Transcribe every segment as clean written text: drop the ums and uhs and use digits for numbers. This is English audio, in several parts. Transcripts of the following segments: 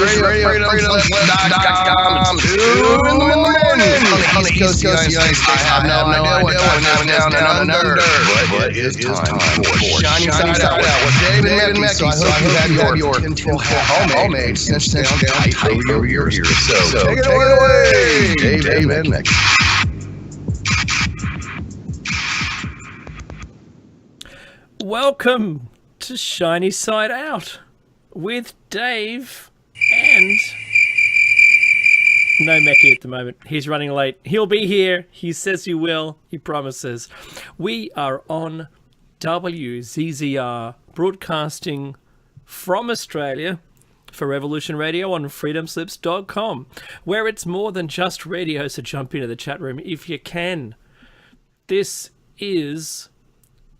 FreedomSlips.com. 2 in the morning. On the East Coast of the United States, I have no idea what time it is down and under. But it is time for Shiny Side Out with David and Mecky. So I hope you have your tinfoil hat homemade cinched down tight over your ears. So take it away, David and Mecky. Welcome to Shiny Side Out with Dave and no Mecky at the moment. He's running late. He'll be here. He says he will. He promises. We are on WZZR broadcasting from Australia for Revolution Radio on freedomslips.com, where it's more than just radio, so jump into the chat room if you can. This is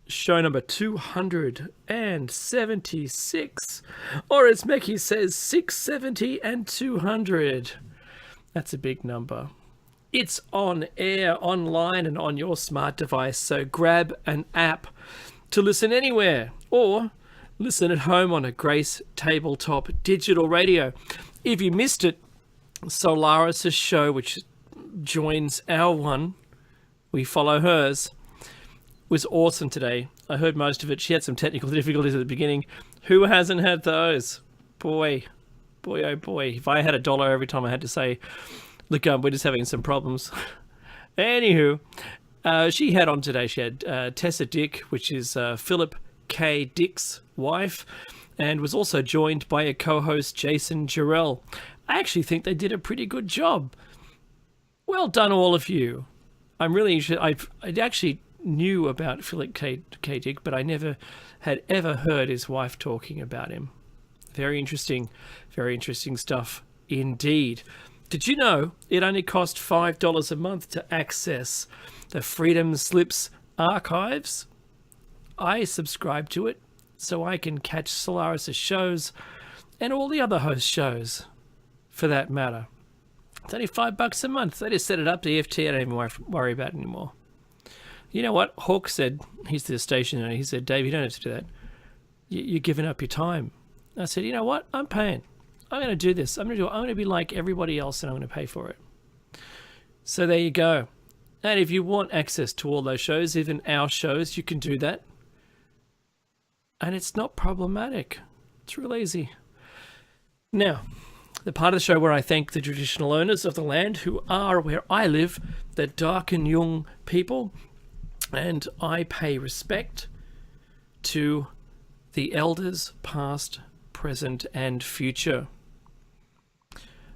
show number 276, or as Mecky says, 670 and 200. That's a big number. It's on air, online, and on your smart device, so grab an app to listen anywhere, or listen at home on a Grace tabletop digital radio. If you missed it, Solaris' show, which joins our one, we follow hers, was awesome today. I heard most of it. She had some technical difficulties at the beginning. Who hasn't had those? Boy, oh boy. If I had $1 every time I had to say, look, we're just having some problems. Anywho, she had on today, she had Tessa Dick, which is Philip K. Dick's wife, and was also joined by a co-host, Jason Jarrell. I actually think they did a pretty good job. Well done, all of you. I'm really interested. I actually knew about Philip K. Dick, but I never had ever heard his wife talking about him. Very interesting stuff indeed. Did you know it only cost $5 a month to access the Freedom Slips archives? I subscribe to it so I can catch Solaris' shows and all the other host shows, for that matter. It's only $5 a month. They just set it up to EFT. I don't even worry about it anymore. You know what? Hawk said, he's the station owner, he said, Dave, you don't have to do that. You're giving up your time. I said, you know what? I'm paying. I'm going to do this. I'm going to be like everybody else, and I'm going to pay for it. So there you go. And if you want access to all those shows, even our shows, you can do that. And it's not problematic. It's real easy. Now, the part of the show where I thank the traditional owners of the land who are where I live, the Darkinjung people, and I pay respect to the elders past, present, and future.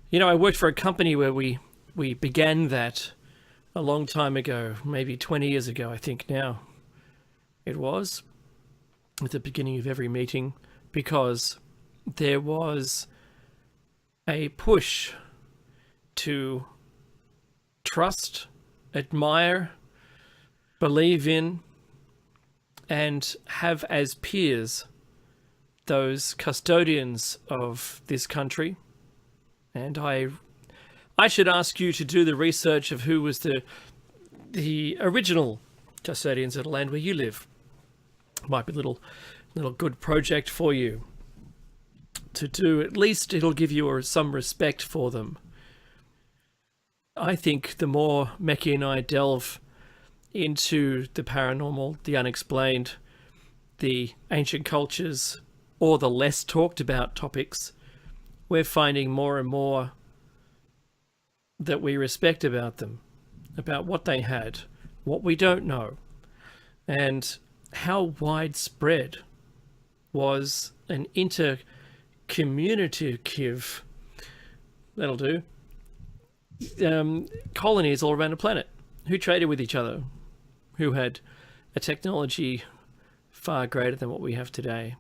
You know, I worked for a company where we began that a long time ago, maybe 20 years ago, I think now it was, at the beginning of every meeting, because there was a push to trust, admire, believe in, and have as peers those custodians of this country. And I should ask you to do the research of who was the original custodians of the land where you live. Might be a little good project for you to do. At least it'll give you some respect for them. I think the more Mecky and I delve into the paranormal, the unexplained, the ancient cultures, or the less talked about topics, we're finding more and more that we respect about them, about what they had, what we don't know, and how widespread was an intercommunicative, that'll do, colonies all around the planet who traded with each other, who had a technology far greater than what we have today.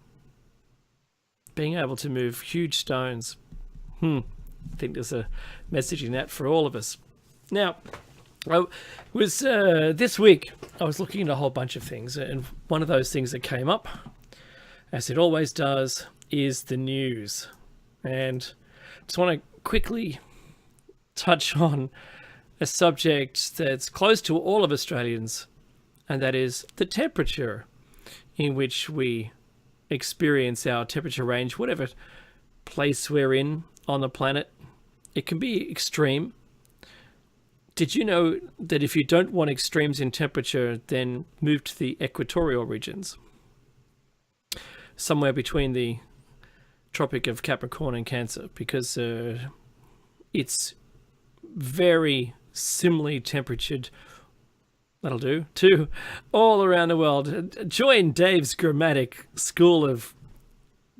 Being able to move huge stones. I think there's a message in that for all of us. Now, I was this week, I was looking at a whole bunch of things, and one of those things that came up, as it always does, is the news. And just want to quickly touch on a subject that's close to all of Australians, and that is the temperature in which we experience our temperature range, whatever place we're in, on the planet. It can be extreme. Did you know that if you don't want extremes in temperature, then move to the equatorial regions? Somewhere between the Tropic of Capricorn and Cancer, because it's very similarly temperatured, that'll do, to all around the world. Join Dave's Grammatic School of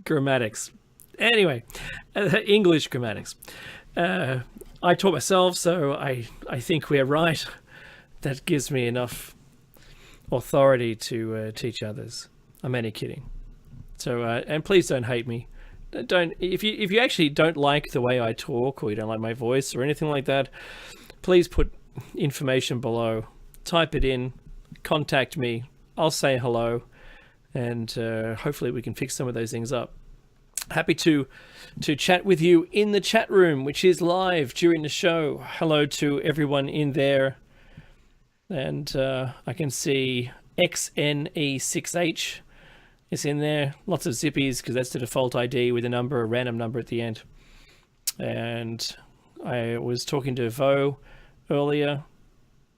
Grammatics. Anyway, English grammatics. I taught myself, so I think we're right. That gives me enough authority to teach others. I'm only kidding. So, and please don't hate me. Don't if you actually don't like the way I talk, or you don't like my voice or anything like that, please put information below. Type it in, contact me. I'll say hello, and hopefully we can fix some of those things up. Happy to chat with you in the chat room, which is live during the show. Hello to everyone in there. And I can see XNE6H is in there. Lots of zippies, because that's the default ID with a random number at the end. And I was talking to Vo earlier.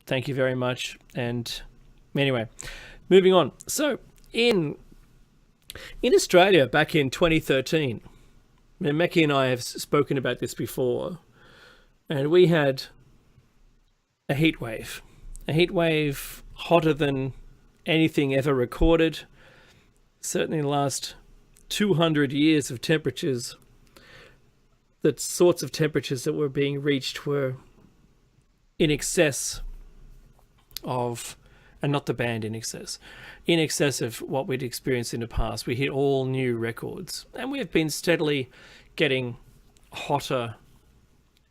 Thank you very much. And anyway, moving on. So in Australia, back in 2013, Meccy and I have spoken about this before, and we had a heat wave hotter than anything ever recorded. Certainly in the last 200 years of temperatures, the sorts of temperatures that were being reached were in excess of, and not the band in excess of what we'd experienced in the past. We hit all new records, and we have been steadily getting hotter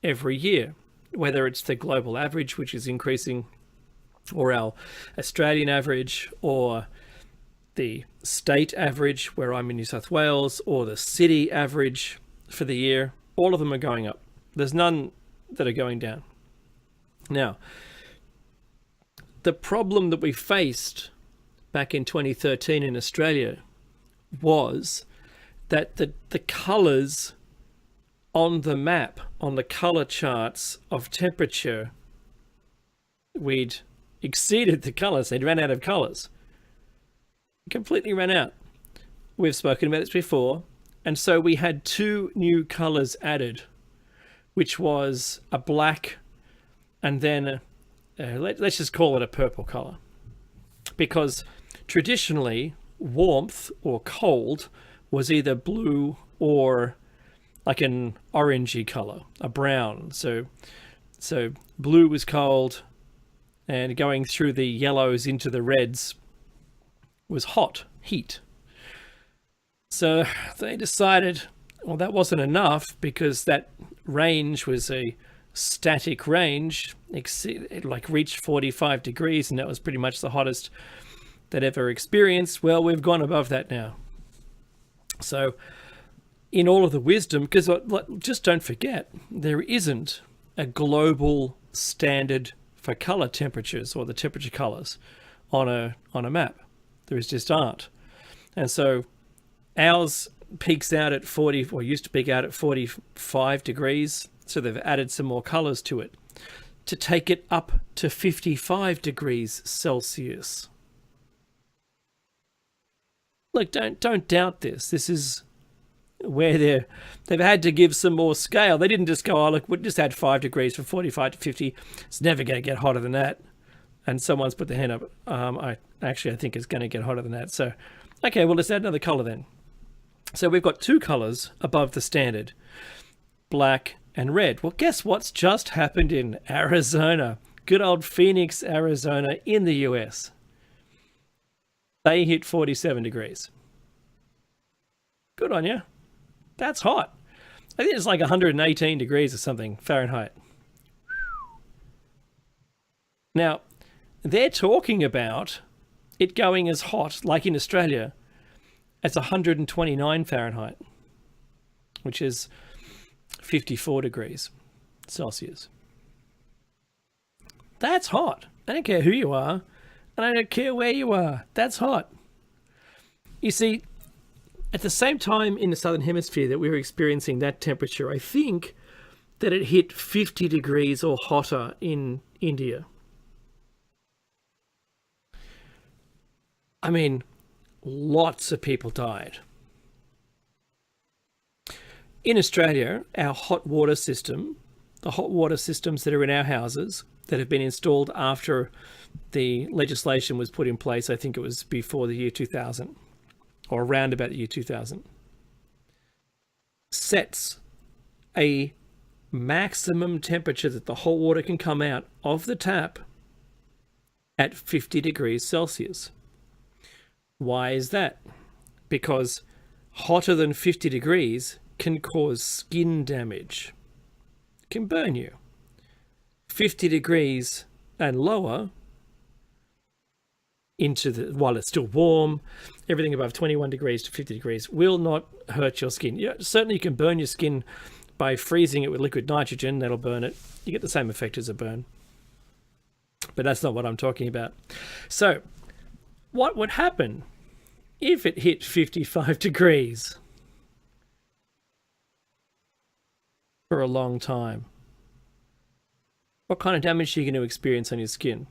every year, whether it's the global average, which is increasing, or our Australian average, or the state average, where I'm in New South Wales, or the city average for the year. All of them are going up. There's none that are going down. Now, the problem that we faced back in 2013 in Australia was that the colours on the map, on the colour charts of temperature, we'd exceeded the colours. They'd ran out of colours. Completely ran out. We've spoken about this before. And so we had 2 new colours added, which was a black and then let's just call it a purple colour. Because traditionally, warmth or cold was either blue or like an orangey colour, a brown. So blue was cold, and going through the yellows into the reds was hot, heat. So they decided, well, that wasn't enough, because that range was a static range. It like reached 45 degrees, and that was pretty much the hottest that ever experienced. Well, we've gone above that now. So in all of the wisdom, because just don't forget, there isn't a global standard for color temperatures, or the temperature colors on a map. There just aren't. And so ours peaks out at 40, or used to peak out at 45 degrees. So they've added some more colors to it to take it up to 55 degrees Celsius. Look, don't doubt this. This is where they've had to give some more scale. They didn't just go, oh, look, we'll just add 5 degrees from 45 to 50. It's never going to get hotter than that. And someone's put their hand up. I think it's going to get hotter than that. So, okay, well, let's add another color then. So we've got 2 colors above the standard, black and red. Well, guess what's just happened in Arizona? Good old Phoenix, Arizona in the US. They hit 47 degrees. Good on you. That's hot. I think it's like 118 degrees or something Fahrenheit. Now, they're talking about it going as hot, like in Australia, as 129 Fahrenheit, which is 54 degrees Celsius. That's hot. I don't care who you are, and I don't care where you are. That's hot. You see, at the same time in the southern hemisphere that we were experiencing that temperature, I think that it hit 50 degrees or hotter in India. I mean, lots of people died. In Australia, our hot water system, the hot water systems that are in our houses that have been installed after the legislation was put in place, I think it was before the year 2000 or around about the year 2000, sets a maximum temperature that the hot water can come out of the tap at 50 degrees Celsius. Why is that? Because hotter than 50 degrees can cause skin damage. It can burn you. 50 degrees and lower while it's still warm, everything above 21 degrees to 50 degrees will not hurt your skin. Yeah, certainly you can burn your skin by freezing it with liquid nitrogen. That'll burn it. You get the same effect as a burn. But that's not what I'm talking about. So what would happen if it hit 55 degrees for a long time? What kind of damage are you going to experience on your skin?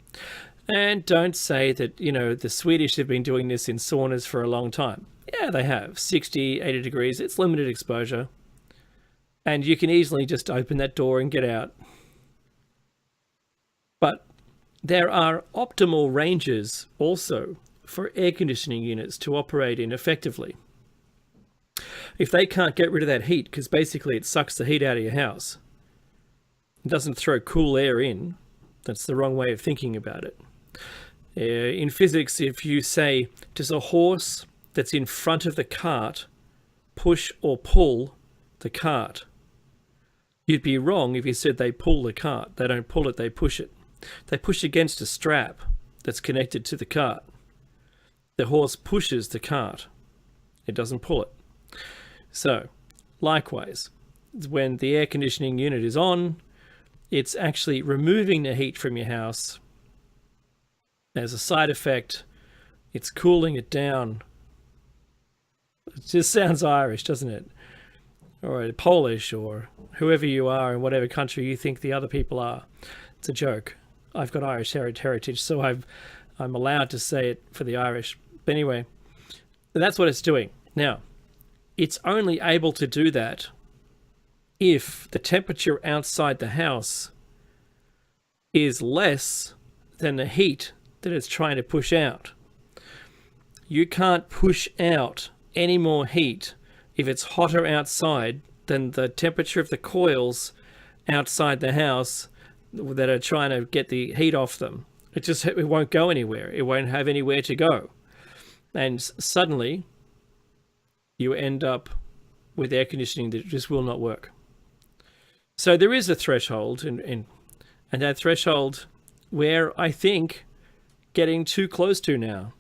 And don't say that, the Swedish have been doing this in saunas for a long time. Yeah, they have. 60, 80 degrees. It's limited exposure. And you can easily just open that door and get out. But there are optimal ranges also for air conditioning units to operate in effectively. If they can't get rid of that heat, because basically it sucks the heat out of your house, it doesn't throw cool air in, that's the wrong way of thinking about it. In physics, if you say, does a horse that's in front of the cart push or pull the cart? You'd be wrong if you said they pull the cart. They don't pull it, they push it. They push against a strap that's connected to the cart. The horse pushes the cart. It doesn't pull it. So, likewise, when the air conditioning unit is on, it's actually removing the heat from your house. As a side effect, it's cooling it down. It just sounds Irish, doesn't it? Or Polish, or whoever you are in whatever country you think the other people are. It's a joke. I've got Irish heritage, so I'm allowed to say it for the Irish. But anyway, that's what it's doing. Now, it's only able to do that if the temperature outside the house is less than the heat that it's trying to push out. You can't push out any more heat if it's hotter outside than the temperature of the coils outside the house that are trying to get the heat off them. It won't go anywhere. It won't have anywhere to go. And suddenly you end up with air conditioning that just will not work. So there is a threshold, and that threshold where I think getting too close to now.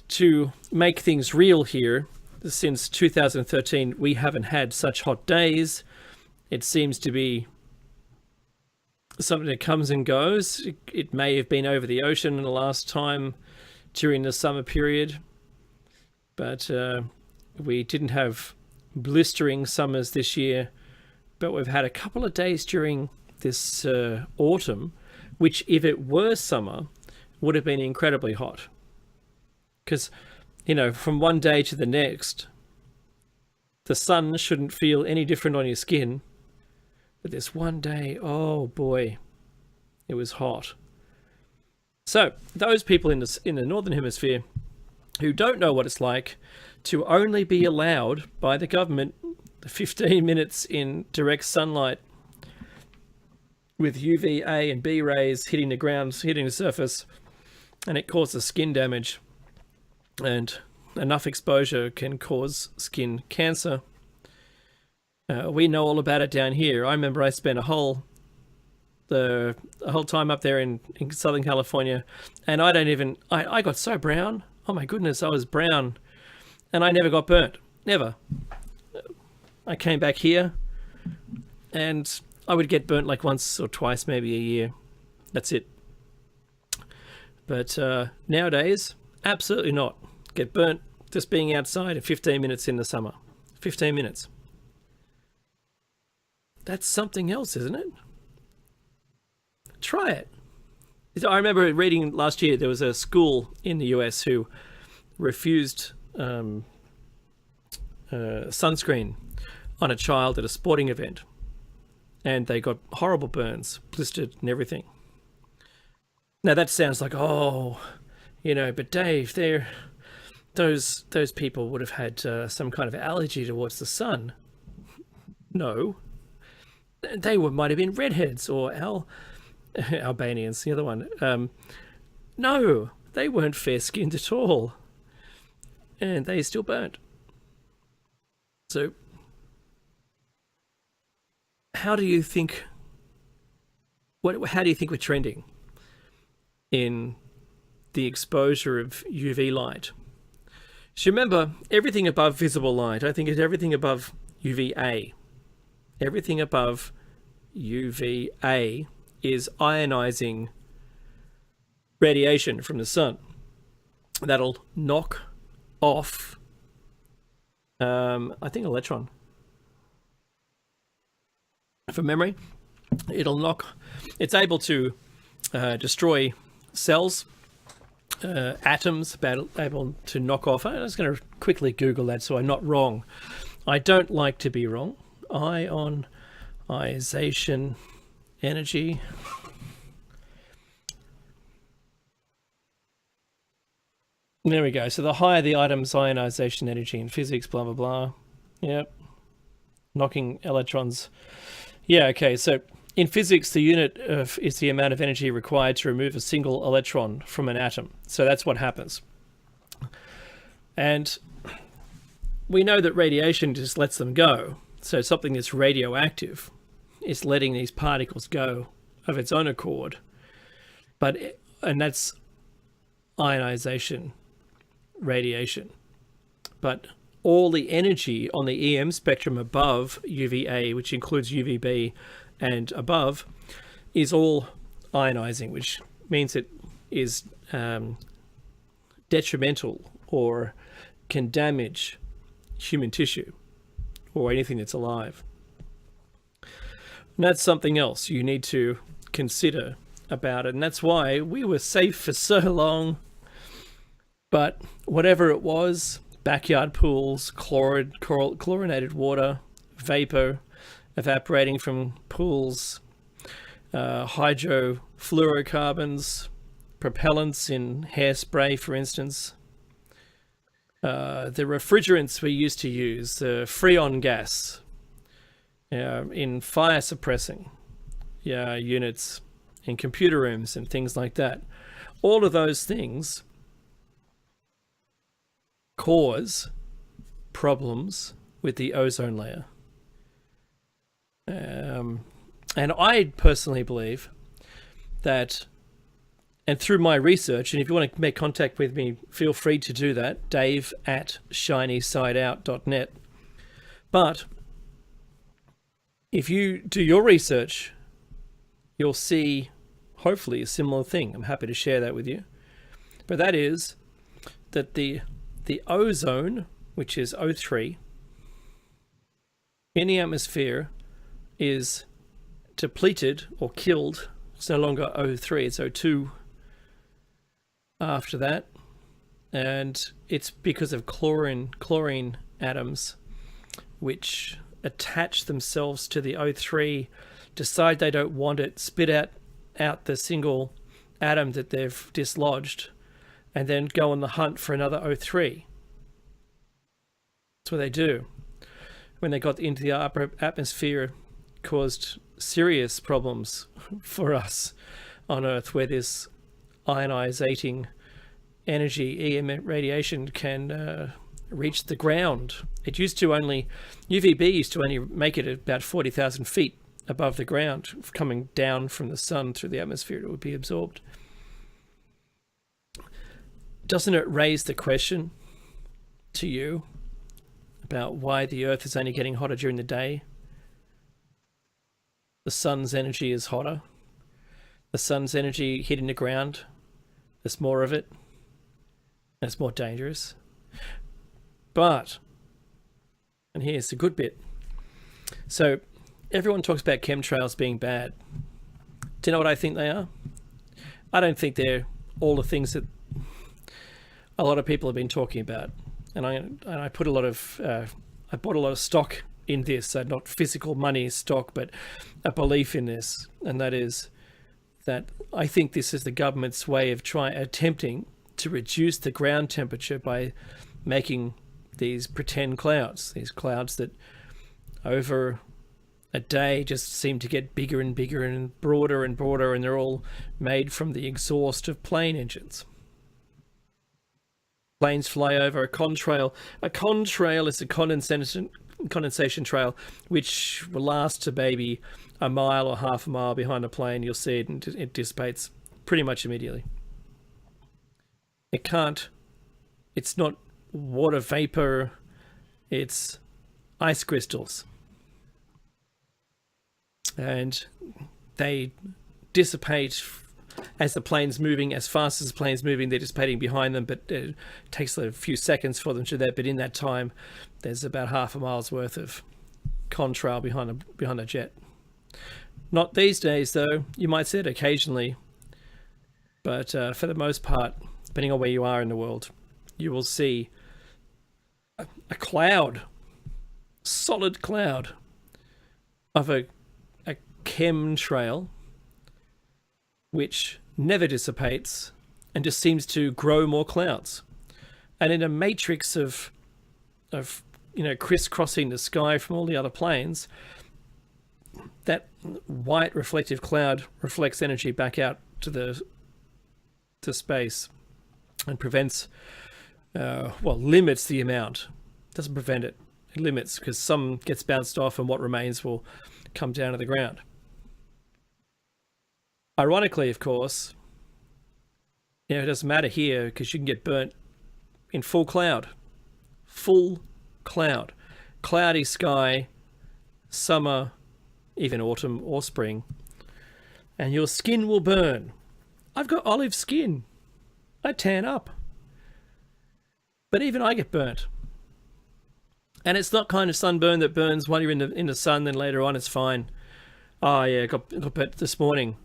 To make things real here, since 2013, we haven't had such hot days. It seems to be something that comes and goes. It may have been over the ocean the last time during the summer period, but we didn't have blistering summers this year. But we've had a couple of days during this autumn, which, if it were summer, would have been incredibly hot. Because, from one day to the next, the sun shouldn't feel any different on your skin. But this one day, oh boy, it was hot. So, those people in the Northern Hemisphere who don't know what it's like to only be allowed by the government 15 minutes in direct sunlight with UVA and B rays hitting the ground, hitting the surface, and it causes skin damage. And enough exposure can cause skin cancer. We know all about it down here. I remember I spent a whole time up there in Southern California, and I got so brown. Oh my goodness, I was brown, and I never got burnt. Never. I came back here, and I would get burnt like once or twice, maybe a year. That's it. But nowadays, absolutely not. Get burnt Just being outside in 15 minutes in the summer. 15 minutes. That's something else, isn't it? Try it. I remember reading last year there was a school in the US who refused sunscreen on a child at a sporting event. And they got horrible burns, blistered and everything. Now that sounds like, oh, you know, but Dave, those people would have had some kind of allergy towards the sun. No. They might have been redheads or Albanians, the other one. No, they weren't fair-skinned at all. And they still burnt. So, how do you think we're trending in the exposure of UV light? So remember, everything above visible light, I think, is everything above UVA. Everything above UVA is ionizing radiation from the sun. That'll knock off, I think, electron. From memory, it's able to destroy cells, atoms, able to knock off. I was going to quickly Google that so I'm not wrong. I don't like to be wrong. Ionization energy. There we go. So the higher the item's ionization energy in physics, blah, blah, blah. Yep. Knocking electrons. Yeah, okay. So in physics, the unit is the amount of energy required to remove a single electron from an atom. So that's what happens. And we know that radiation just lets them go. So something that's radioactive is letting these particles go of its own accord. And that's ionization, radiation. But all the energy on the EM spectrum above UVA, which includes UVB and above, is all ionizing, which means it is detrimental or can damage human tissue or anything that's alive. And that's something else you need to consider about it. And that's why we were safe for so long. But whatever it was, backyard pools, chlorinated water, vapor evaporating from pools, hydrofluorocarbons, propellants in hairspray, for instance, the refrigerants we used to use, the freon gas in fire suppressing units in computer rooms and things like that. All of those things cause problems with the ozone layer. And I personally believe that, and through my research, and if you want to make contact with me, feel free to do that, dave@shinysideout.net. But if you do your research, you'll see hopefully a similar thing. I'm happy to share that with you. But that is that the ozone, which is O3, in the atmosphere is depleted or killed. It's no longer O3, it's O2 after that. And it's because of chlorine atoms which attach themselves to the O3, decide they don't want it, spit out the single atom that they've dislodged, and then go on the hunt for another O3. That's what they do. When they got into the upper atmosphere, caused serious problems for us on Earth, where this ionizing energy, EM radiation, can reach the ground. UVB used to only make it about 40,000 feet above the ground, coming down from the sun through the atmosphere. It would be absorbed. Doesn't it raise the question to you about why the Earth is only getting hotter during the day? The sun's energy is hotter. The sun's energy hitting the ground, there's more of it. And it's more dangerous. But, and here's the good bit. So, everyone talks about chemtrails being bad. Do you know what I think they are? I don't think they're all the things that a lot of people have been talking about. And I put a lot of, I bought a lot of stock in this, so not physical money stock, but a belief in this. And that is that I think this is the government's way of attempting to reduce the ground temperature by making these pretend clouds, these clouds that over a day just seem to get bigger and bigger and broader, and they're all made from the exhaust of plane engines. Planes fly over a contrail. A contrail is a condensation trail which will last to maybe a mile or half a mile behind a plane. You'll see it and it dissipates pretty much immediately. It's not water vapor, it's ice crystals. And they dissipate as the plane's moving, as fast as the plane's moving, they're dissipating behind them, but it takes a few seconds for them to do that. But in that time, there's about half a mile's worth of contrail behind a jet. Not these days, though. You might see it occasionally, but for the most part, depending on where you are in the world, you will see a cloud, solid cloud of a chemtrail which never dissipates and just seems to grow more clouds. And in a matrix of crisscrossing the sky from all the other planes, that white reflective cloud reflects energy back out to space and limits the amount. Doesn't prevent it. It limits, because some gets bounced off and what remains will come down to the ground. Ironically, of course, it doesn't matter here because you can get burnt in full cloud. Full cloud. Cloudy sky, summer, even autumn or spring, and your skin will burn. I've got olive skin. I tan up. But even I get burnt. And it's not kind of sunburn that burns while you're in the sun, then later on it's fine. Oh yeah, got burnt this morning.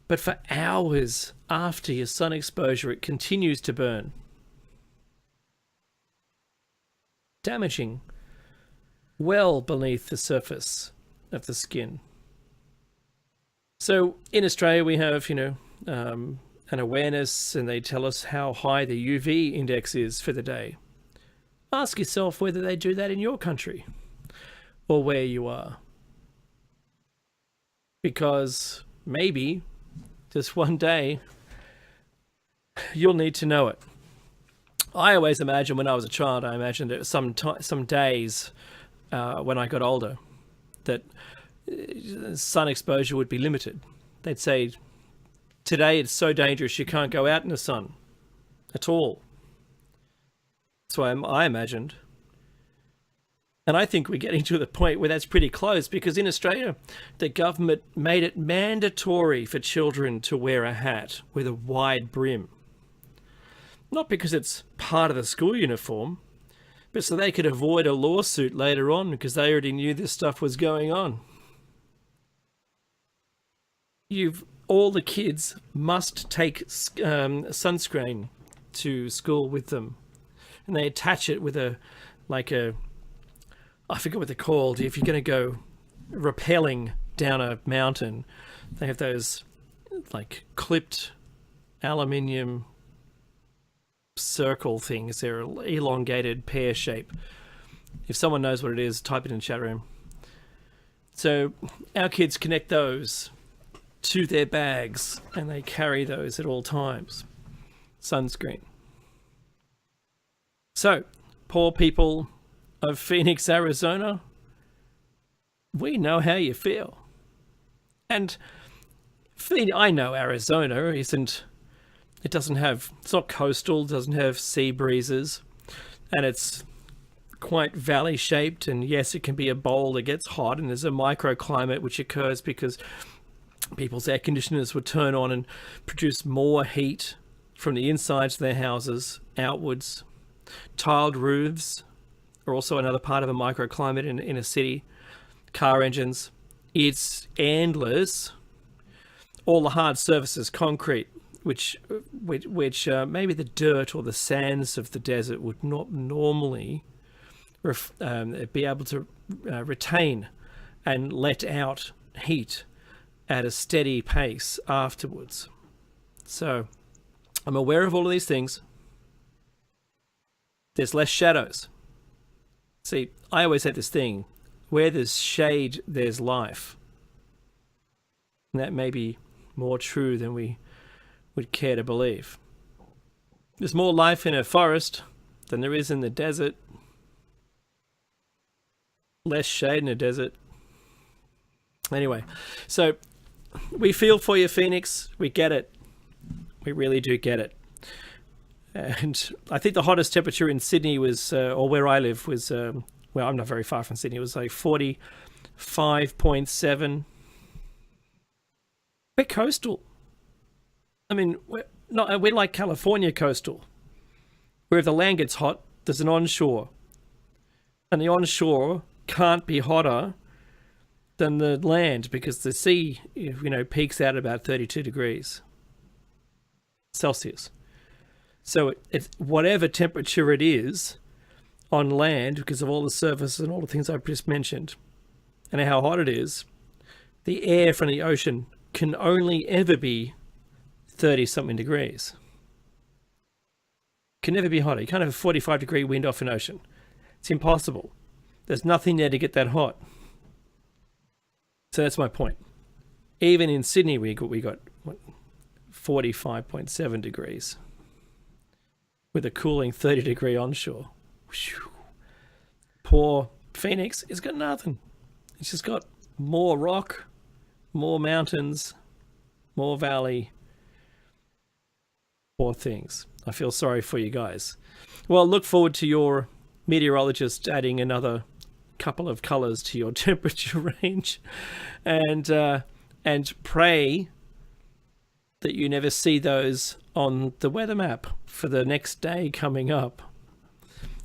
But for hours after your sun exposure, it continues to burn. Damaging well beneath the surface of the skin. So in Australia, we have, an awareness, and they tell us how high the UV index is for the day. Ask yourself whether they do that in your country or where you are. Because maybe just one day you'll need to know it. I always imagined when I was a child, I imagined it some days when I got older that sun exposure would be limited. They'd say, today it's so dangerous you can't go out in the sun at all. That's what I imagined. And I think we're getting to the point where that's pretty close, because in Australia, the government made it mandatory for children to wear a hat with a wide brim. Not because it's part of the school uniform, but so they could avoid a lawsuit later on, because they already knew this stuff was going on. All the kids must take sunscreen to school with them. And they attach it with I forget what they're called. If you're going to go rappelling down a mountain, they have those clipped aluminium circle things. They're elongated pear shape. If someone knows what it is, type it in the chat room. So our kids connect those to their bags and they carry those at all times. Sunscreen. So, poor people of Phoenix, Arizona, we know how you feel. And I know Arizona it's not coastal, doesn't have sea breezes, and it's quite valley shaped, and yes, it can be a bowl that gets hot, and there's a microclimate which occurs because people's air conditioners would turn on and produce more heat from the insides of their houses outwards. Tiled roofs, are also another part of a microclimate in a city. Car engines. It's endless. All the hard surfaces, concrete, which maybe the dirt or the sands of the desert would not normally be able to retain and let out heat at a steady pace afterwards. So I'm aware of all of these things. There's less shadows. See, I always say this thing, where there's shade, there's life. And that may be more true than we would care to believe. There's more life in a forest than there is in the desert. Less shade in a desert. Anyway, so we feel for you, Phoenix. We get it. We really do get it. And I think the hottest temperature in Sydney was, or where I live was, well, I'm not very far from Sydney. It was like 45.7. We're coastal. I mean, we're like California coastal, where if the land gets hot, there's an onshore. And the onshore can't be hotter than the land because the sea, peaks out at about 32 degrees Celsius. So it's whatever temperature it is on land, because of all the surfaces and all the things I've just mentioned, and how hot it is, the air from the ocean can only ever be 30-something degrees. Can never be hotter. You can't have a 45-degree wind off an ocean. It's impossible. There's nothing there to get that hot. So that's my point. Even in Sydney, we got 45.7 degrees with a cooling 30-degree onshore. Whew. Poor Phoenix has got nothing. It's just got more rock, more mountains, more valley. Poor things. I feel sorry for you guys. Well, look forward to your meteorologist adding another couple of colors to your temperature range, and pray that you never see those on the weather map for the next day coming up,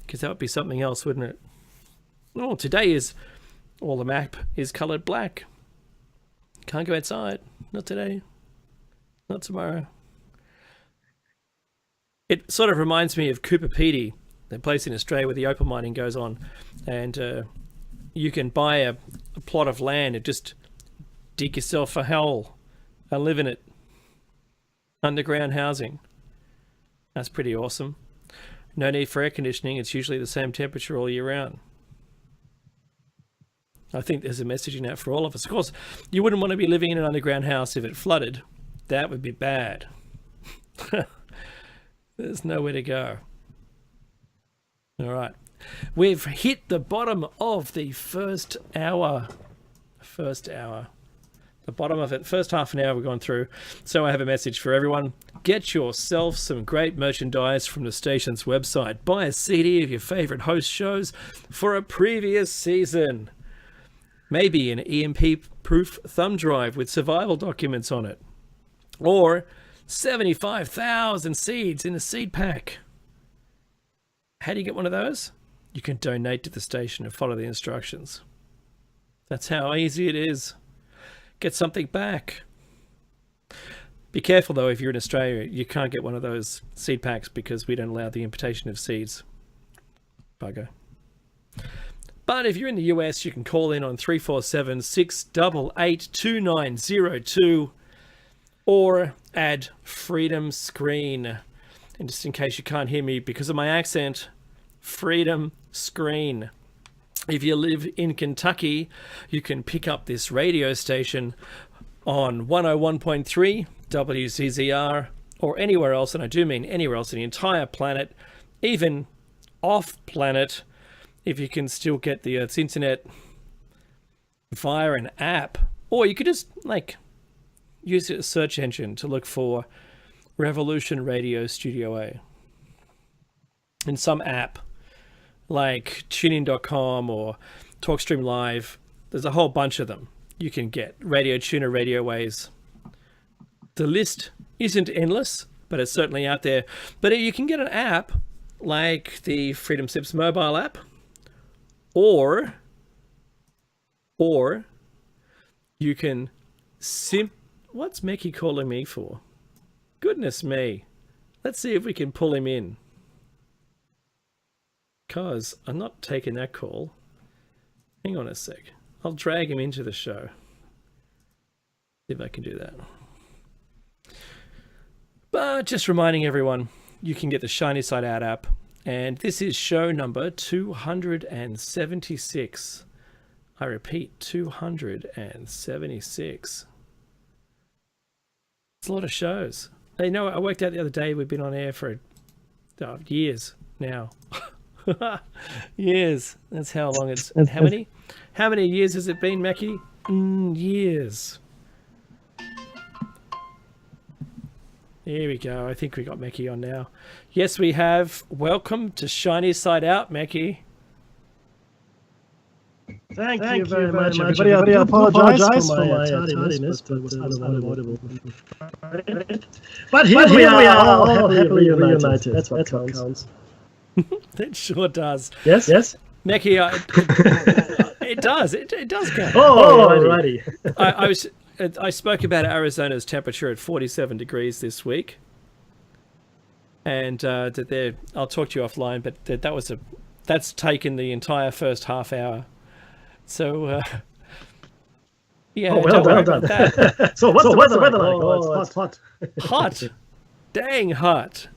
because that would be something else, wouldn't it? Oh, today is all the map is colored black. Can't go outside. Not today. Not tomorrow. It sort of reminds me of Cooper Pedy, the place in Australia where the opal mining goes on, and you can buy a plot of land and just dig yourself a hole and live in it. Underground housing. That's pretty awesome. No need for air conditioning. It's usually the same temperature all year round. I think there's a message in that for all of us. Of course, you wouldn't want to be living in an underground house if it flooded. That would be bad. There's nowhere to go. All right. We've hit the bottom of the first hour. The bottom of it. First half an hour we've gone through. So I have a message for everyone. Get yourself some great merchandise from the station's website. Buy a CD of your favorite host shows for a previous season. Maybe an EMP-proof thumb drive with survival documents on it. Or 75,000 seeds in a seed pack. How do you get one of those? You can donate to the station and follow the instructions. That's how easy it is. Get something back. Be careful though, if you're in Australia, you can't get one of those seed packs because we don't allow the importation of seeds. Bugger. But if you're in the US, you can call in on 347-688-2902 or add Freedom Screen. And just in case you can't hear me because of my accent, Freedom Screen. If you live in Kentucky, you can pick up this radio station on 101.3 WCZR or anywhere else, and I do mean anywhere else in the entire planet, even off planet, if you can still get the Earth's internet via an app. Or you could just use a search engine to look for Revolution Radio Studio A. In some app like tunein.com or TalkStream Live, there's a whole bunch of them you can get. Radio Tuner, Radio Waves. The list isn't endless, but it's certainly out there. But you can get an app like the Freedom Sips mobile app Or you can what's Mecky calling me for? Goodness me. Let's see if we can pull him in. Because I'm not taking that call. Hang on a sec. I'll drag him into the show. See if I can do that. But just reminding everyone, you can get the Shiny Side Out app. And this is show number 276. I repeat, 276. It's a lot of shows. You know, I worked out the other day we've been on air for years now. Years. That's how long it's... How many? How many years has it been, Mackie? Years. Here we go. I think we got Mackie on now. Yes, we have. Welcome to Shiny Side Out, Mackie. Thank you very much, everybody. I apologize for my tardiness, but it was unavoidable. But here we are, all happily reunited. That's what counts. It sure does. Yes? Mackie, it does. It does count. Oh, alrighty. I spoke about Arizona's temperature at 47 degrees this week. And I'll talk to you offline, but that's taken the entire first half hour. So, yeah. Well done. So what's the weather like? Oh, it's hot. Hot. Dang hot.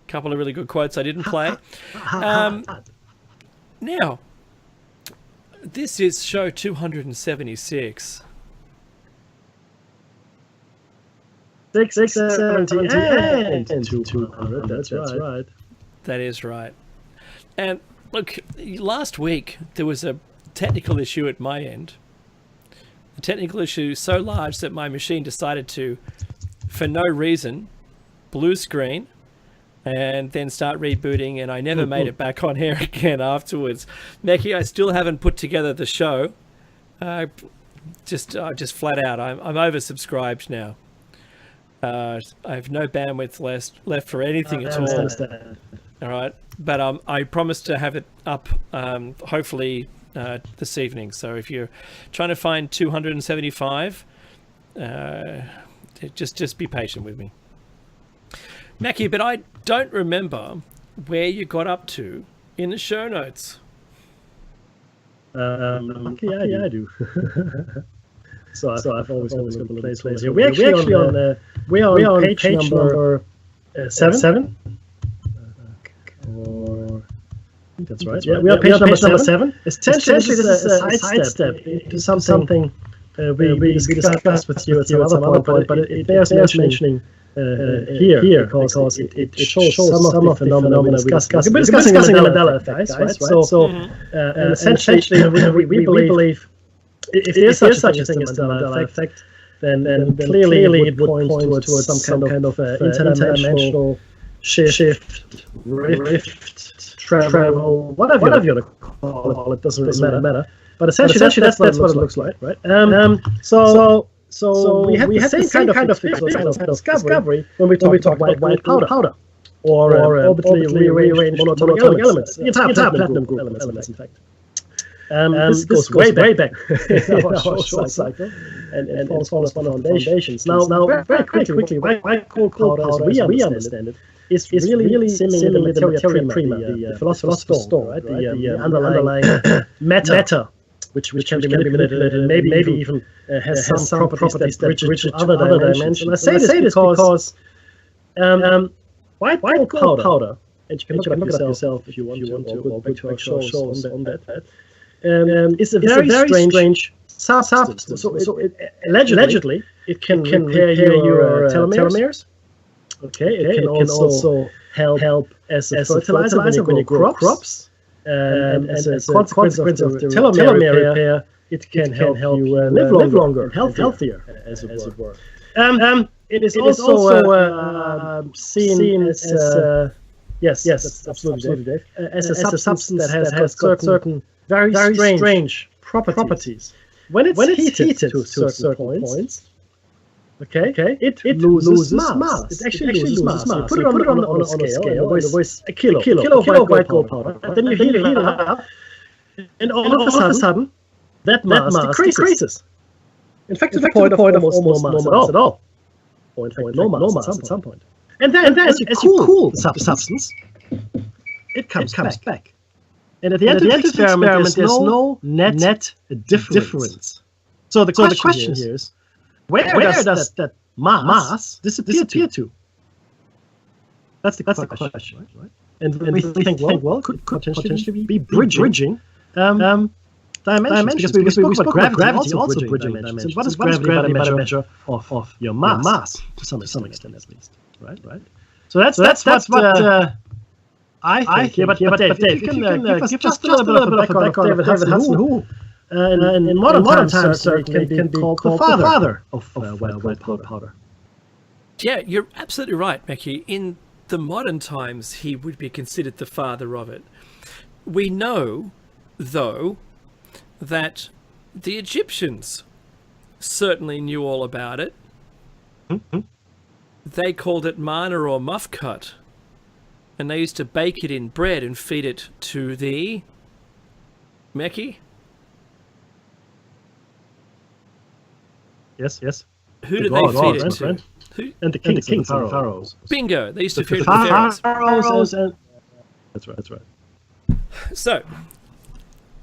Couple of really good quotes I didn't play. Now, this is show 276. 670 and 200. That's right. That is right. And look, last week there was a technical issue at my end. A technical issue so large that my machine decided to, for no reason, blue screen and then start rebooting, and I never made it back on air again afterwards. Mackie, I still haven't put together the show. Just flat out, I'm oversubscribed now. I have no bandwidth left for anything at all. All right, but I promise to have it up hopefully this evening. So if you're trying to find 275, just be patient with me, Mackie. But I don't remember where you got up to in the show notes. Okay, I do. So I've always got a couple of places here. We're actually on page number 7. That's right. Yeah, we are page number 7. Essentially, this is a sidestep into something we discussed with you at some other point, but it bears mentioning here because it shows some of the phenomena we're discussing. We're discussing the Mandela effect, right? So essentially, we believe if there's such a thing as the Mandela effect, then clearly it would point towards some kind of interdimensional shift, rift, travel, whatever you want to call it, doesn't really matter. But essentially that's what it looks like, right? So we had the same kind of discovery when we talk about white powder or orbitally rearranged monatomic elements. It's platinum group elements, in fact. This goes way back in our short cycle and falls one of the foundations. Now, very quickly, white cold powder, as we understand it, is really similar to materia prima, the philosopher's stone, right? The underlying matter, which can be manipulated and maybe even has some properties that bridge to other dimensions. I say this because white cold powder, and you can look it up yourself if you want to, or go to our shows on that. It's a very strange substance. So allegedly, it can repair your telomeres. Okay, it can also help as a fertilizer when you grow crops. And as a consequence of the telomere repair, it can help you live longer, healthier, as it were. It is also seen as yes, that's absolutely, Dave. As a substance that has got certain very strange properties. When it's heated to certain points, it loses mass. It actually loses mass. You put it on a scale. There's a kilo of white gold powder. And then you heat it up, And all of a sudden, that mass decreases. In fact, to the point of almost no mass at all. Or in fact, no mass at some point. And then as you cool the substance, it comes back. And at the end of the experiment, there's no net difference. So the question here is, where does that mass disappear to? That's the question, right? And we think, well, could potentially be bridging dimensions. Because we spoke about gravity also bridging dimensions. And what is gravity but a measure of your mass, to some extent at least, right? So that's what I think. But Dave, you can give us just a little bit of a background of David Hudson, who in modern times certainly can be called the father of white powder. Yeah, you're absolutely right, Mackie. In the modern times, he would be considered the father of it. We know, though, that the Egyptians certainly knew all about it. Mm-hmm. They called it manna or mufkat, and they used to bake it in bread and feed it to the Mackie. Yes. Who did they feed it to? Right? Who? And the kings and pharaohs. Bingo! They used to feed it to the pharaohs. That's right. So,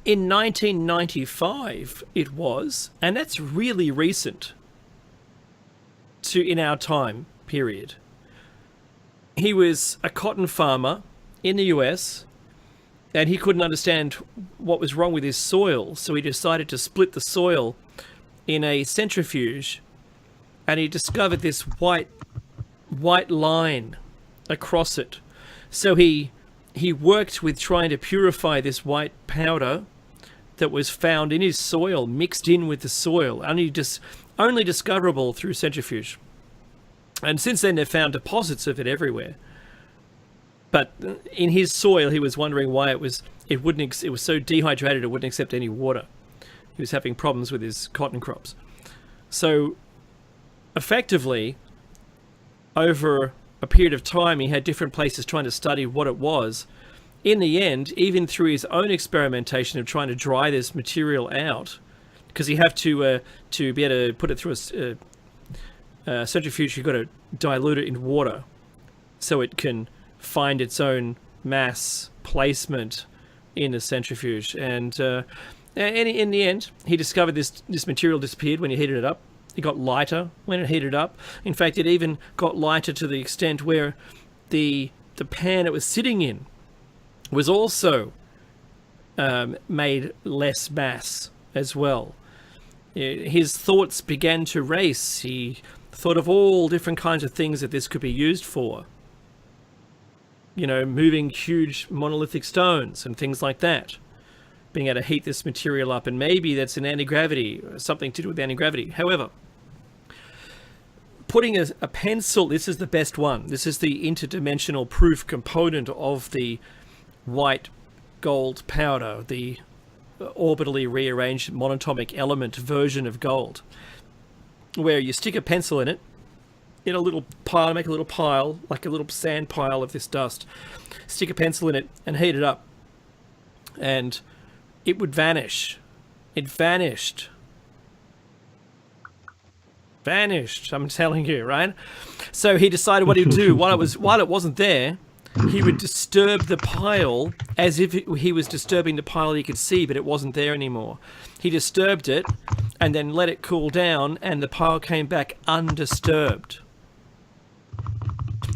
in 1995, it was, and that's really recent in our time period. He was a cotton farmer in the US, and he couldn't understand what was wrong with his soil, so he decided to split the soil in a centrifuge, and he discovered this white line across it. So he worked with trying to purify this white powder that was found in his soil, mixed in with the soil, only discoverable through centrifuge. And since then, they've found deposits of it everywhere. But in his soil, he was wondering why it was so dehydrated it wouldn't accept any water. He was having problems with his cotton crops. So, effectively, over a period of time, he had different places trying to study what it was. In the end, even through his own experimentation of trying to dry this material out, because you have to be able to put it through a centrifuge, you've got to dilute it in water so it can find its own mass placement in a centrifuge. And in the end, he discovered this material disappeared when you heated it up. It got lighter when it heated up. In fact, it even got lighter to the extent where the pan it was sitting in was also made less mass as well. His thoughts began to race. He thought of all different kinds of things that this could be used for. You know, moving huge monolithic stones and things like that. Being able to heat this material up, and maybe that's an anti-gravity, something to do with anti-gravity. However, putting a pencil, this is the best one. This is the interdimensional proof component of the white gold powder, the orbitally rearranged monatomic element version of gold, where you stick a pencil in it, in a little pile, make a little pile, like a little sand pile of this dust, stick a pencil in it and heat it up, and it would vanish. It vanished. Vanished, I'm telling you, right? So he decided what he'd do. While it wasn't there, he would disturb the pile as if he was disturbing the pile he could see, but it wasn't there anymore. He disturbed it and then let it cool down, and the pile came back undisturbed,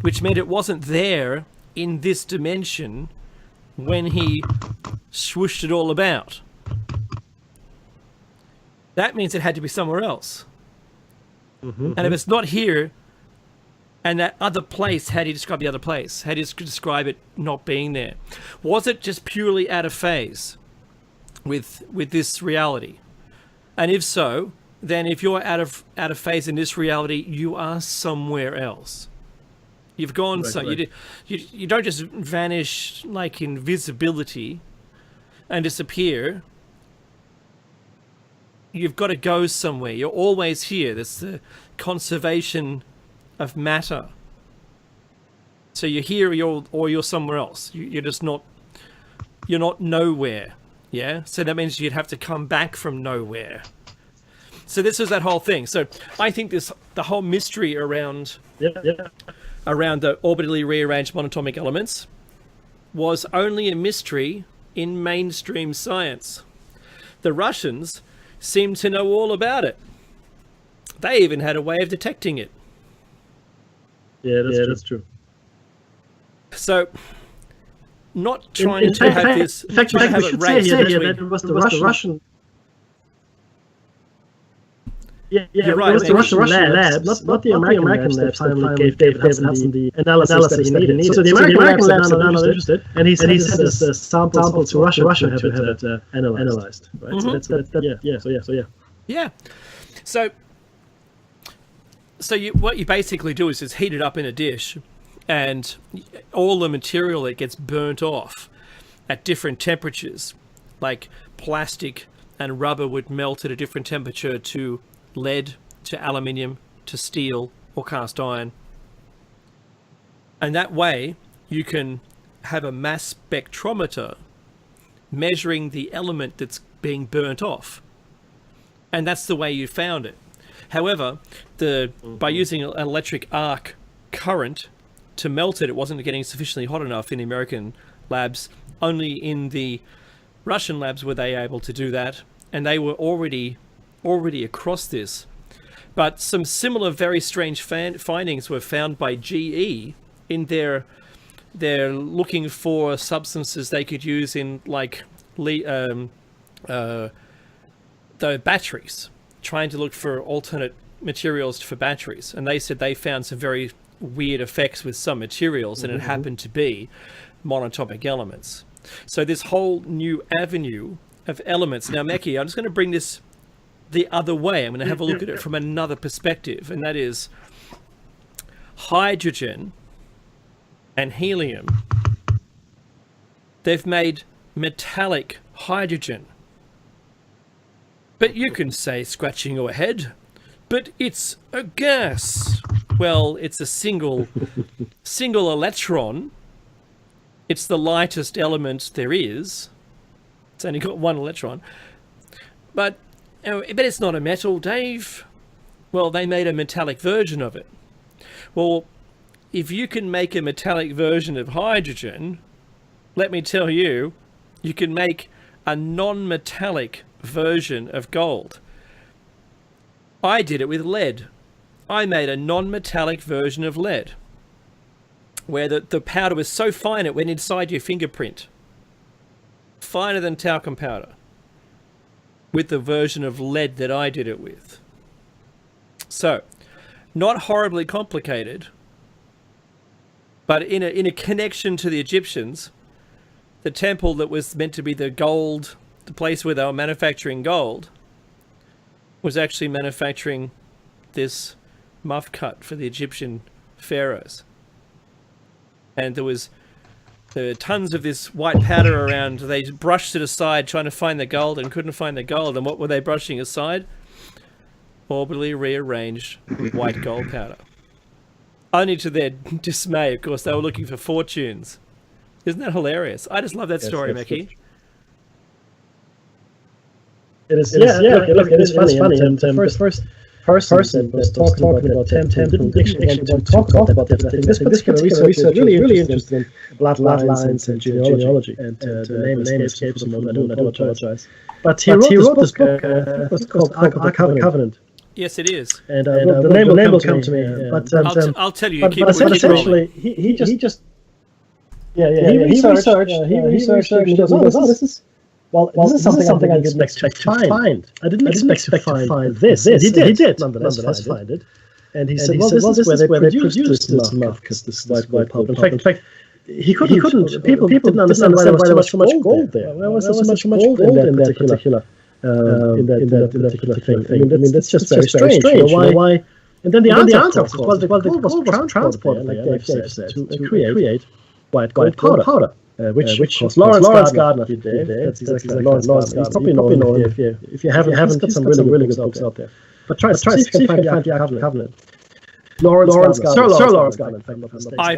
which meant it wasn't there in this dimension when he swooshed it all about. That means it had to be somewhere else. And if it's not here, and that other place, how do you describe the other place? How do you describe it not being there? Was it just purely out of phase with this reality? And if so, then if you're out of phase in this reality, you are somewhere else. You've gone right. You don't just vanish like invisibility and disappear. You've got to go somewhere. You're always here. That's the conservation of matter. So you're here, or you're somewhere else. You're just not. You're not nowhere. Yeah, so that means you'd have to come back from nowhere. So this is that whole thing. So I think the whole mystery around around the orbitally rearranged monatomic elements was only a mystery in mainstream science. The Russians seemed to know all about it. They even had a way of detecting it. Yeah, that's true. So, not trying to have this. In fact, we should say here that it was the Russian. Yeah, You're right, it was the Russian labs, not the American labs that finally gave David Hudson the analysis that he needed. So the American labs are not interested, and he sent his samples to Russia to have it analyzed. Right? Mm-hmm. So Yeah. So what you basically do is just heat it up in a dish, and all the material that gets burnt off at different temperatures, like plastic and rubber would melt at a different temperature to lead, to aluminium, to steel or cast iron. And that way you can have a mass spectrometer measuring the element that's being burnt off. And that's the way you found it. However, by using an electric arc current to melt it, it wasn't getting sufficiently hot enough in the American labs. Only in the Russian labs were they able to do that, and they were already across this. But some similar very strange findings were found by GE in they're looking for substances they could use in the batteries, trying to look for alternate materials for batteries. And they said they found some very weird effects with some materials, and it happened to be monatomic elements. So this whole new avenue of elements. Now, Mekhi, I'm just going to bring this the other way. I'm going to have a look at it from another perspective, and that is hydrogen and helium. They've made metallic hydrogen. But you can say, scratching your head, but it's a gas. Well, it's a single electron. It's the lightest element there is. It's only got one electron. But it's not a metal, Dave. Well, they made a metallic version of it. Well, if you can make a metallic version of hydrogen, let me tell you, you can make a non-metallic version of gold. I did it with lead. I made a non-metallic version of lead, where the powder was so fine it went inside your fingerprint. Finer than talcum powder. With the version of lead that I did it with. So, not horribly complicated, but in a connection to the Egyptians, the temple that was meant to be the gold, the place where they were manufacturing gold, was actually manufacturing this muff cut for the Egyptian pharaohs. And there were tons of this white powder around. They brushed it aside trying to find the gold and couldn't find the gold. And what were they brushing aside? Orbitally rearranged white gold powder. Only to their dismay, of course, they were looking for fortunes. Isn't that hilarious? I just love that story, Mekhi. It is, look, it is funny. And the first person was talking about temple didn't actually want to talk about that. This particular research is really interested in bloodlines and genealogy. And the name escapes from me. I do apologize. But he wrote this book. It was called Ark of the Covenant. Yes, it is. And the name will come to me. But I'll tell you. But essentially, he just researched. And he goes, oh, this is. Well, this is something I didn't expect to find. I didn't expect to find this. He did, nonetheless, find it. And he said, well, this is where they produced this muff, because this white pulp. In fact, he couldn't. People didn't understand why there was so much gold there. Why was there so much gold in that particular thing? I mean, that's just very strange. Why? And then the answer, of course, the gold was transported, like Dave said, to create white gold powder. Which Lawrence Gardner did. That's exactly like Lawrence Gardner. He's probably known if you haven't got some really good books out there. But try to see if you can find the Ark of the Covenant. Sir Lawrence Gardner.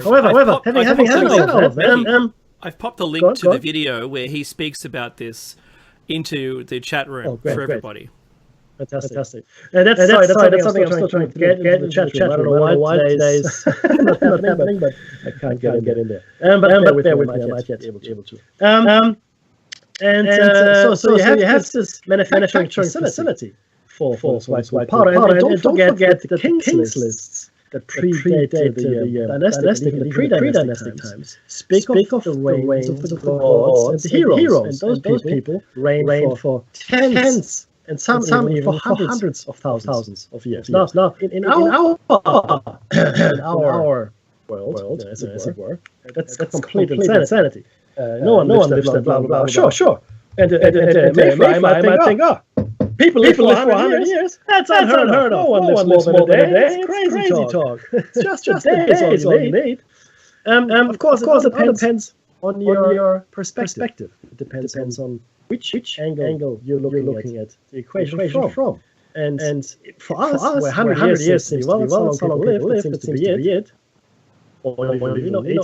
However, having said all of that, I've popped the link to the video where he speaks about this into the chat room for everybody. Fantastic. That's something I'm still trying to get into the chat room. I don't know why today's not happening, but I can't get in there. But bear with me, I might yet be able to. So you have this manufacturing facility for white powder. And don't forget the king's lists that predated the pre-dynastic times. Speak of the reigns of the gods and the heroes. And those people reigned for tens and some even for hundreds of thousands of years. Now, in our world, as it were, that's complete insanity. No one lives that blah blah blah. Sure. And I might think, people live for 100 years. That's unheard of. No one lives more than a day. It's crazy talk. It's just a day is all you need. Of course, it depends on your perspective. It depends on which angle you're looking at the equation from. And for us, where 100 years seems to be well, how long people live, it seems to be it. Or 80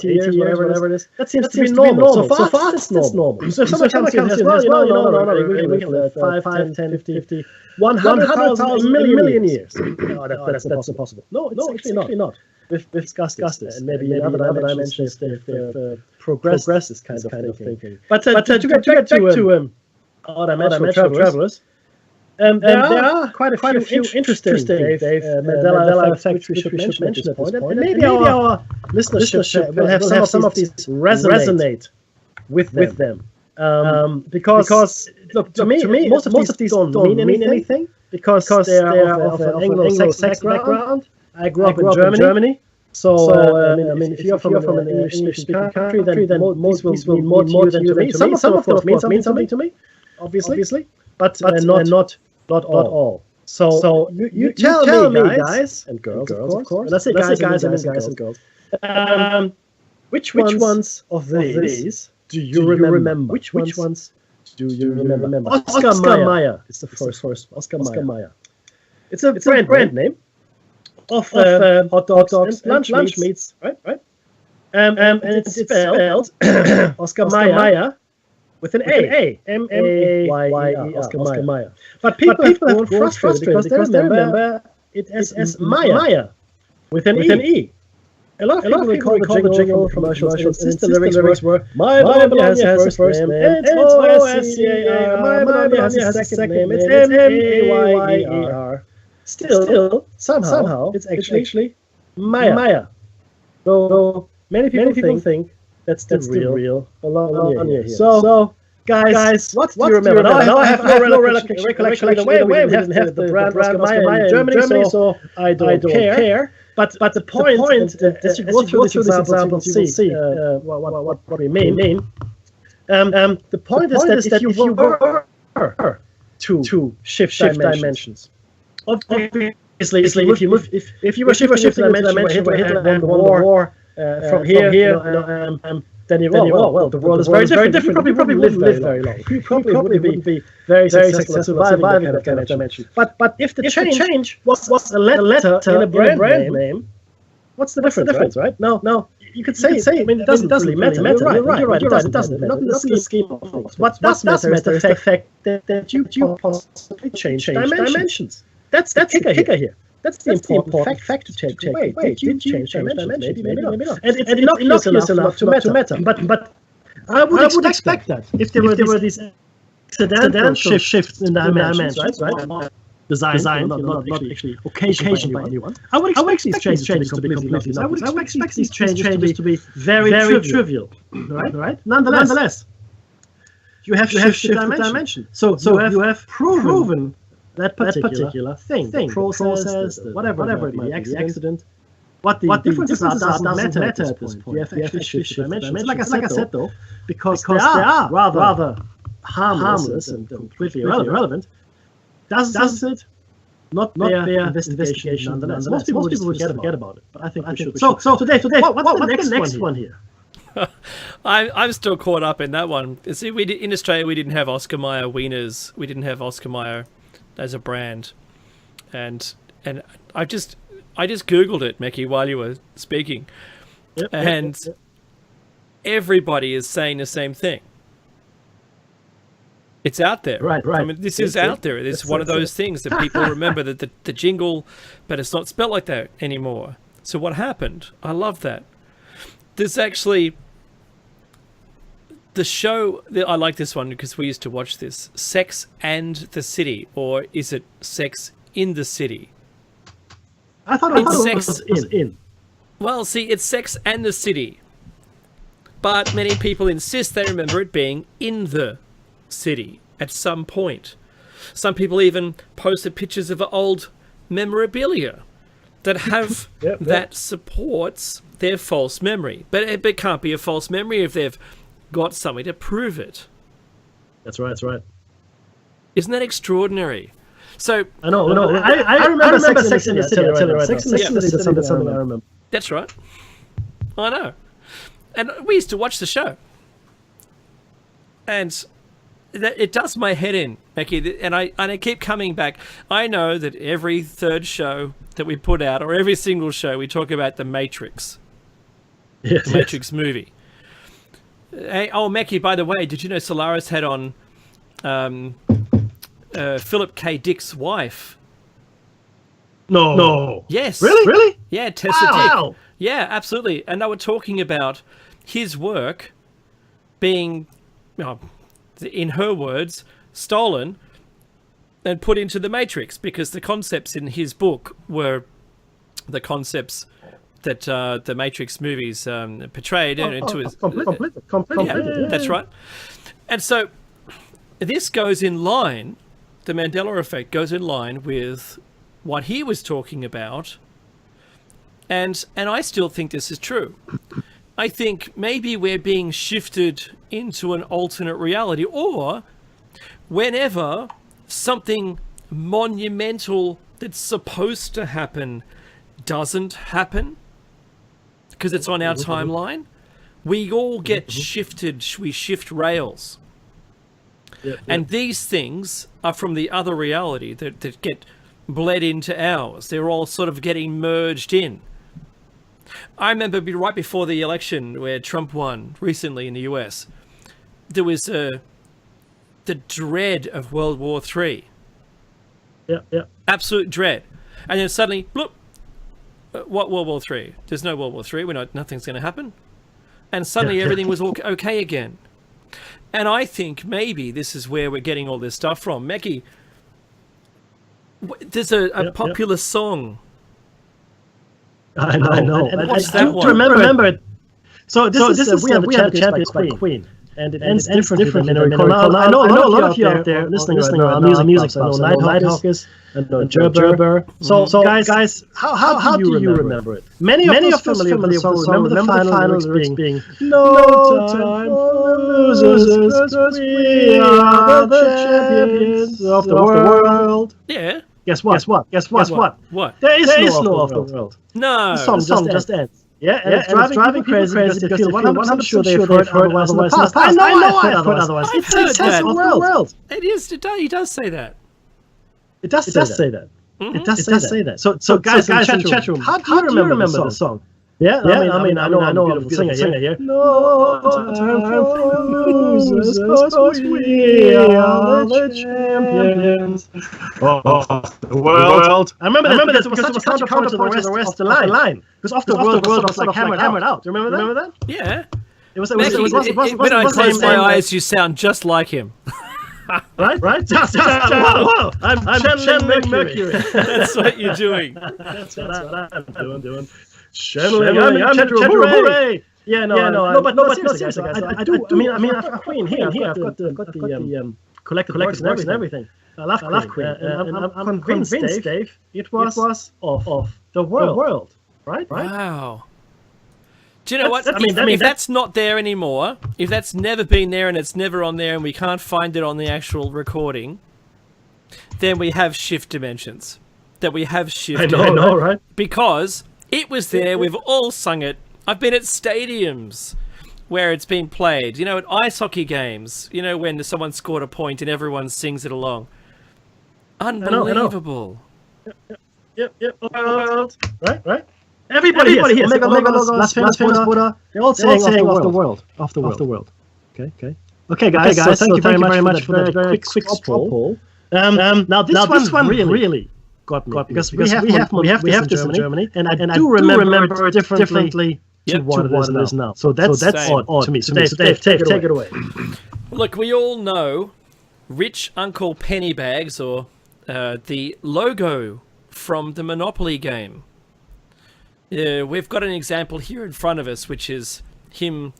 years, whatever it is. That seems to be normal. So for us, it's normal. So if someone comes in as well, no, we can live 5, 10, 50, 100,000 million years. No, that's impossible. No, it's actually not. We've discussed this, and maybe in other dimensions they've progressed this kind of thinking. But to get back to other travelers, there are quite a few interesting Mandela effects we should mention at this point. And maybe our listenership will have some of these resonate with them. Because look, to me, most of these don't mean anything because they are of an Anglo-Saxon background. I grew up in Germany, so I mean, if you're from an English-speaking country, then most will mean more to you than to me. Some of course mean something to me, obviously, but not all. So you tell me, guys and girls, of course. Let's say guys and girls. Which ones of these do you remember? Which ones do you remember? Oscar Mayer is the first. Oscar Mayer. It's a brand name of hot dogs and lunch meats, right? And it's spelled Oscar Mayer with an A. M-A-Y-E-R, Oscar Mayer. But people have grown frustrated because they remember it as Mayer with an E. A lot of people recall the jingle commercials and insist the lyrics were My Bologna has a first name, it's O-S-C-A-R, My Bologna has a second name, it's M-A-Y-E-R. Still, somehow, it's actually Mayer. Though many people think that's the real Bologna here. So, guys, what do you remember? Now I have no recollection either way. We didn't have the brand Oscar Mayer in Germany, so I don't care. But the point as you go through this example, you will see what we mean. The point is that if you were to shift dimensions, obviously, if you were shift dimension where Hitler had won the war from here, then the world is very different. You probably wouldn't live very long. You probably wouldn't be very successful surviving that kind of dimension. But if the change was a letter in a brand name, what's the difference, right? Now you could say I mean, it doesn't really matter. You're right. It doesn't. Not in the scheme of things. What does matter is the fact that you possibly change dimensions. That's the kicker here. That's the important fact to take away. Did you change dimensions? Maybe not. And it's innocuous enough to matter. But I would expect that if there were these accidental shifts in dimensions, right? Design, not actually occasioned by anyone. I would expect these changes to be completely innocuous. I would expect these changes to be very trivial, right? Nonetheless, you have shifted dimension. So you have proven that particular thing, the process, whatever it might be, the accident. What the differences are doesn't matter at this point. You have actually shifted dimensions. Like I said though, because they are rather harmless and completely irrelevant, does it not bear investigation nonetheless? Most people would forget about it, but I think we should. So today, what's the next one here? I'm still caught up in that one. See, in Australia we didn't have Oscar Mayer wieners. We didn't have Oscar Mayer as a brand, and I just googled it, Mickey, while you were speaking, and everybody is saying the same thing. It's out there. Right. I mean, this is out there. It's one of those things that people remember, that the jingle, but it's not spelled like that anymore. So what happened? I love that. There's actually the show, I like this one because we used to watch this, Sex and the City, or is it Sex in the City? I thought it was in. Well, see, it's Sex and the City. But many people insist they remember it being in the city at some point. Some people even posted pictures of old memorabilia that have that supports their false memory. But it can't be a false memory if they've got something to prove it. That's right. Isn't that extraordinary? So I know. I remember Sex in the City. Sex in the City is something I remember. That's right. I know. And we used to watch the show. And it does my head in, Becky, and I keep coming back. I know that every third show that we put out, or every single show, we talk about The Matrix. Yes, the Matrix movie. Hey, Becky, by the way, did you know Solaris had on Philip K. Dick's wife? No. Yes. Really? Yeah, Tessa Dick. Yeah, absolutely. And they were talking about his work being, in her words, stolen and put into the Matrix, because the concepts in his book were the concepts that the Matrix movies portrayed into his... Completely. Yeah, that's right. And so this goes in line, the Mandela effect goes in line with what he was talking about, and I still think this is true. I think maybe we're being shifted into an alternate reality, or whenever something monumental that's supposed to happen doesn't happen, because it's on our timeline, we all get shifted, we shift rails. And these things are from the other reality that get bled into ours. They're all sort of getting merged in. I remember right before the election where Trump won recently in the US, there was the dread of World War III. Yeah. Absolute dread. And then suddenly, look, what World War III? There's no World War III. Nothing's going to happen. And suddenly everything was all okay again. And I think maybe this is where we're getting all this stuff from. Mackie, there's a popular song. I know. And what's that one? Remember it. So this is we have the Champions by Queen. And it ends differently than we recall. Now, I know a lot of you out there listening are music buffs. I know Nighthawkers, I know Gerber. So guys, how do you remember it? Many of us familiar with the song remember the final lyrics being "No time for losers, 'cause we are the champions of the world." Yeah. Guess what? What? There is no of the world. No. The song just ends. Yeah, and it's driving people crazy because they feel 100% sure they've heard otherwise in the past. I know I've heard otherwise. It's the world. It is. He does say that. It does say that. It does say that. So guys in the chat room, how do you remember the song? Yeah, I mean, I know I'm a beautiful singer here. No time for losers, 'cause we are the champions of the world. I remember that because it was such a counterpoint to the rest of the line. Because after the world was like hammered out. Do you remember that? Yeah. It was when I close my eyes, you sound just like him. Right? Whoa. I'm channeling Mercury. That's what you're doing. That's what I'm doing. Channeling, I'm hooray! Yeah, but seriously, guys, I do. I mean, I've Queen here. I've got the collected works and everything. I love Queen. I'm convinced, Dave, it was of the world, right? Wow. Do you know what? If that's not there anymore, if that's never been there and it's never on there and we can't find it on the actual recording, then we have shift dimensions. That we have shifted. I know, right? Because it was there, we've all sung it. I've been at stadiums where it's been played. You know, at ice hockey games, you know, when someone scored a point and everyone sings it along. Unbelievable. Yep. Right? Everybody here. Omega Logos, Las Famous Buddha, they're all saying of the world. Okay. Okay, guys. So thank you very much for that very quick poll. Now this one really got me because we have this in Germany, and I do remember it differently to what it is now. So that's odd to me. So Dave, take it away. Look, we all know Rich Uncle Pennybags, or the logo from the Monopoly game. We've got an example here in front of us, which is him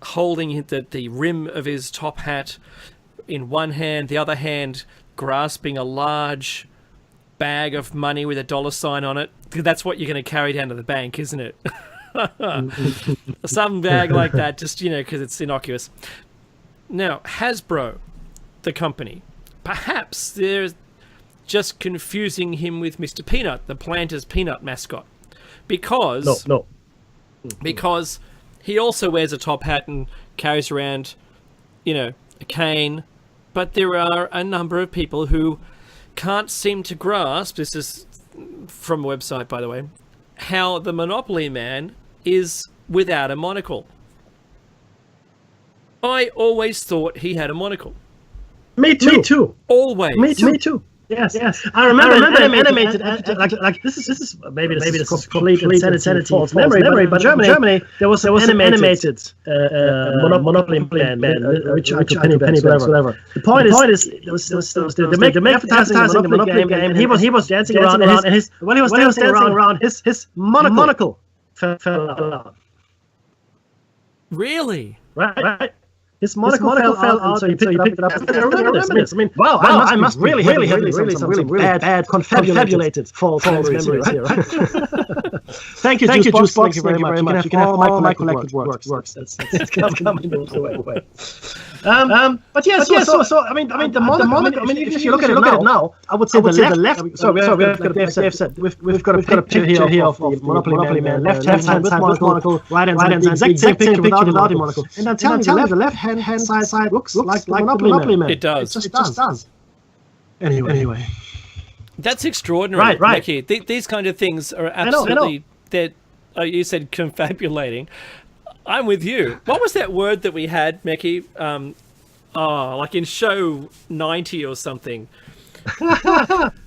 holding the rim of his top hat in one hand, the other hand grasping a large bag of money with a $sign on it. That's what you're going to carry down to the bank, isn't it? Some bag like that, just, because it's innocuous. Now, Hasbro, the company, perhaps they're just confusing him with Mr. Peanut, the Planters Peanut mascot. Because he also wears a top hat and carries around, a cane. But there are a number of people who can't seem to grasp, this is from a website, by the way, how the Monopoly Man is without a monocle. I always thought he had a monocle. Me too. Always. Me too. Yes. I remember animated like this is maybe this is complete insanity false memory, but Germany there was an animated Monopoly Man, which Pennybags, whatever. The point is they make advertising the Monopoly game, and he was dancing around, and when he was dancing around, his monocle fell out. Really? Right. His monocle fell out, so he picked it up. I remember this. I mean, wow, I must really some really bad confabulated false memories here, right? Thank you, Juice. Thank you very much. You can have all my collected works. That's coming the way. But yes, so I mean, the monocle. I mean, if you look at it now, I would say the left. So we've got we've got a picture here of Monopoly Man, left hand with monocle, right hand side, exact same picture without the monocle. And I'm telling you, the left hand side looks like Monopoly Man. It does. It just does. Anyway. That's extraordinary, right. Mickey. These kind of things are absolutely. You said confabulating. I'm with you. What was that word that we had, Mickey? Like in show 90 or something.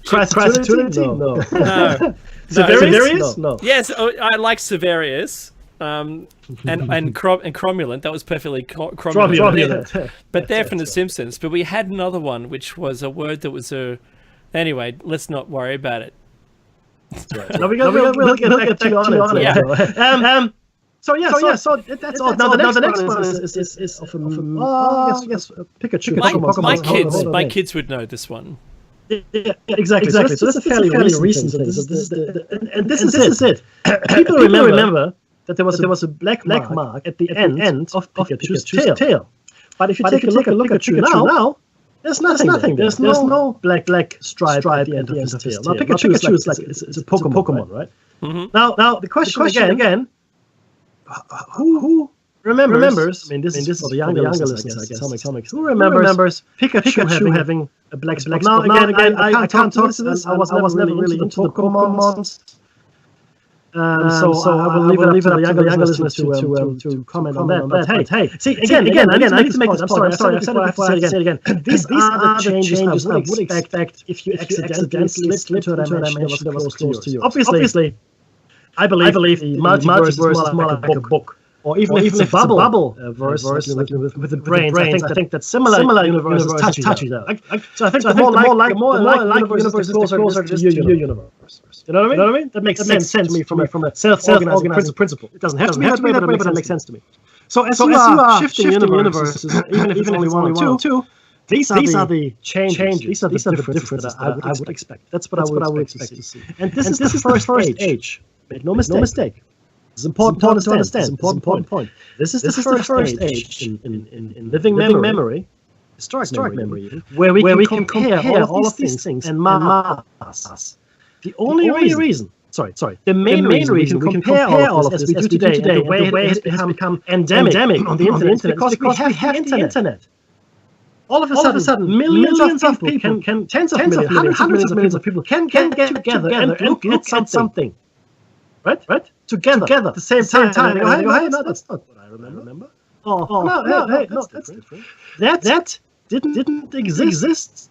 Crassitude? No. Severius? No. Yes, I like Severius. And cromulent. That was perfectly cromulent. But they're from The Simpsons. But we had another one, which was a word that was a. Anyway, let's not worry about it. Right. No, we'll get back to you on it. Yeah. So that's all. Now the next one is of Pikachu. My kids would know this one. Yeah, exactly. So this is a fairly recent thing. This is it. People remember that there was a black mark at the end of Pikachu's tail. But if you take a look at Pikachu now, there's nothing. There's no black stripe at the end of his tail. Now Pikachu is like it's a Pokemon, right? Mm-hmm. Now the question again. Who remembers? I mean, this is for the younger listeners, I guess. Comics. Who remembers Pikachu having a black spot? Now again, I can't talk to this. I was never really into the Pokemons. So I will leave it up to the younger listeners to comment on that. But hey, see again, I need to make this point. I'm sorry, I've said it again. These are the changes I would expect if you accidentally slipped into a dimension that was close to you. Obviously. I believe the multiverse is more like a book. Or even if it's a bubble verse with the brains, I think that similar universes touch each other. So I think the more like universe is closer to your universe. You know what I mean? That makes sense to me from a self-organizing principle. It doesn't have to be that way, but it makes sense to me. So as you are shifting universes, even if it's only one or two, these are the changes. These are the differences that I would expect. That's what I would expect to see. And this is the first age. Make no mistake. It's important to understand. It's an important point. This is the first age in living memory, historic memory, even, where we can compare all of these things and mass. The only reason, the main reason we can compare all of this as we do today, and the way it has become endemic on the internet, because we have the internet. All of a sudden, millions of people can, tens of millions, hundreds of millions of people can get together and look at something. Right? Together. At the same time. And they go, hey, no, that's not what I remember. No, that's different. That didn't exist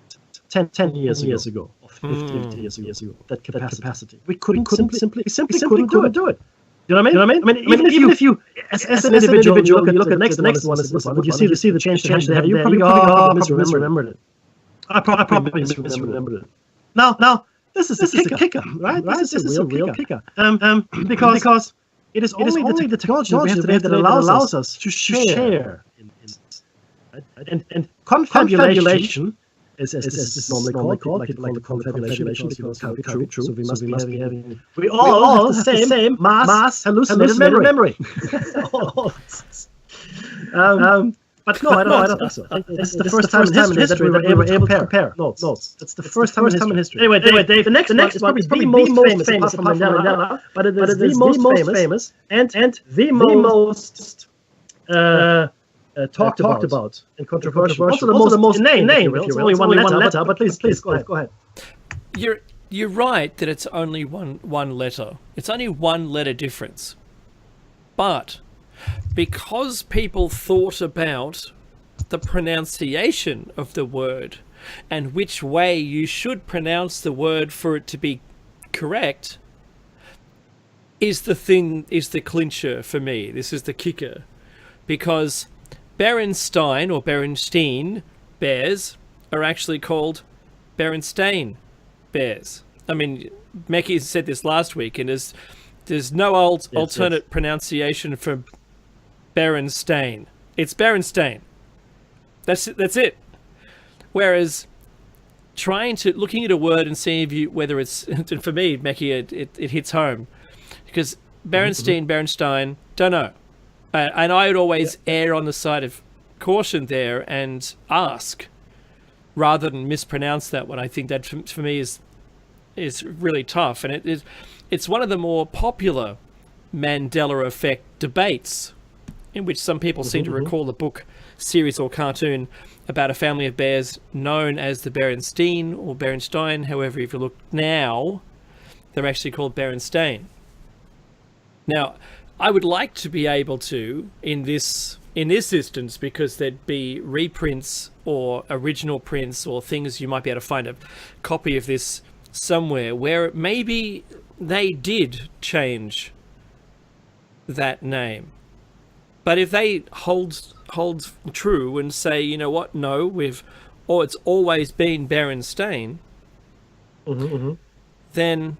10 years ago, or 50 years ago. That capacity. We simply couldn't do it. You know what I mean? Even if you, as an individual, you look at the next one, you see the change they have. You probably go, I misremembered it. I probably misremembered it. Now, this is a kicker, right? This is a real kicker. Because it is only the technology we have today that allows us to share. And confabulation is normally called, like the confabulation because how true. So we must be having. We all have the same mass hallucinated memory. But no, I don't think so. This is the first time in history that we were able to compare notes. That's the first time in history. Anyway, Dave, the next one is probably the most famous apart from Mandela, but it is the most famous and the most talked about and controversial. Also the most named, if you will. It's only one letter, but please go ahead. You're right that it's only one letter. It's only one letter difference. But because people thought about the pronunciation of the word and which way you should pronounce the word for it to be correct is the clincher for me. This is the kicker. Because Berenstain or Berenstein bears are actually called Berenstain bears. I mean, Mekki said this last week, and there's no alternate pronunciation for Berenstain. It's Berenstain. That's it. Whereas looking at a word and seeing whether it's, for me, Mekki, it hits home. Because Berenstein, don't know. And I would always err on the side of caution there and ask rather than mispronounce that one. I think that for me is really tough. And it's one of the more popular Mandela effect debates in which some people seem to recall the book, series or cartoon about a family of bears known as the Berenstein or Berenstein. However, if you look now, they're actually called Berenstain. Now, I would like to be able to, in this instance, because there'd be reprints or original prints or things you might be able to find a copy of this somewhere where maybe they did change that name. But if they hold true and say, you know what, no, it's always been Berenstain, then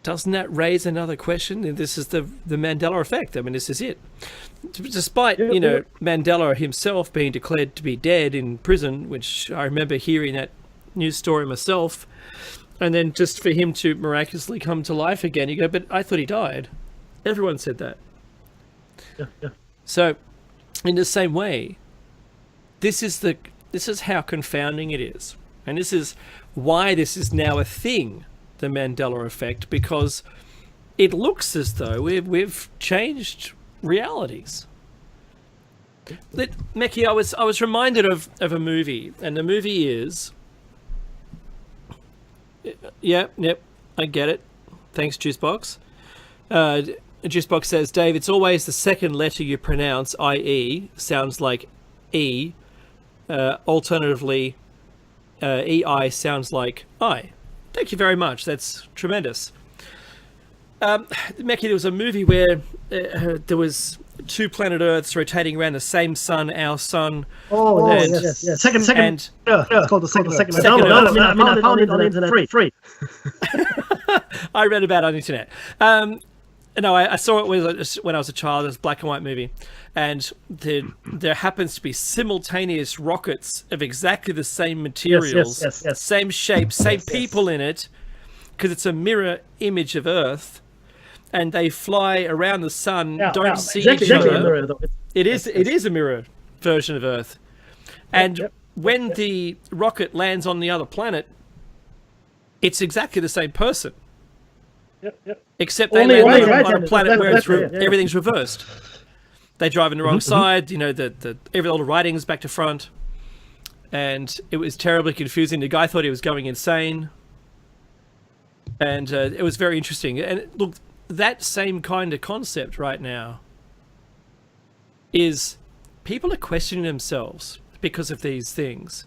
doesn't that raise another question? And this is the Mandela effect. I mean, this is it. Despite, Mandela himself being declared to be dead in prison, which I remember hearing that news story myself, and then just for him to miraculously come to life again, you go, but I thought he died. Everyone said that. Yeah. So, in the same way, this is how confounding it is. And this is why this is now a thing, the Mandela effect, because it looks as though we've changed realities. Mekki, I was reminded of a movie, and the movie is... Yep, I get it. Thanks, Juicebox. Juicebox says, Dave, it's always the second letter you pronounce, i.e., sounds like E. Alternatively, EI sounds like I. Thank you very much. That's tremendous. Mekki, there was a movie where there was two planet Earths rotating around the same sun, our sun. Yes. Second. It's called the second. No, I found it on the internet free. I read about it on the internet. No, I saw it when I was a child. It was a black and white movie. And there happens to be simultaneous rockets of exactly the same materials, same shape, same people in it, because it's a mirror image of Earth. And they fly around the sun, don't see each other. It is a mirror version of Earth. And when the rocket lands on the other planet, it's exactly the same person. Except they land on a planet where everything's reversed. They drive on the wrong side, all the writing's back to front. And it was terribly confusing. The guy thought he was going insane. And it was very interesting. And look, that same kind of concept right now is people are questioning themselves because of these things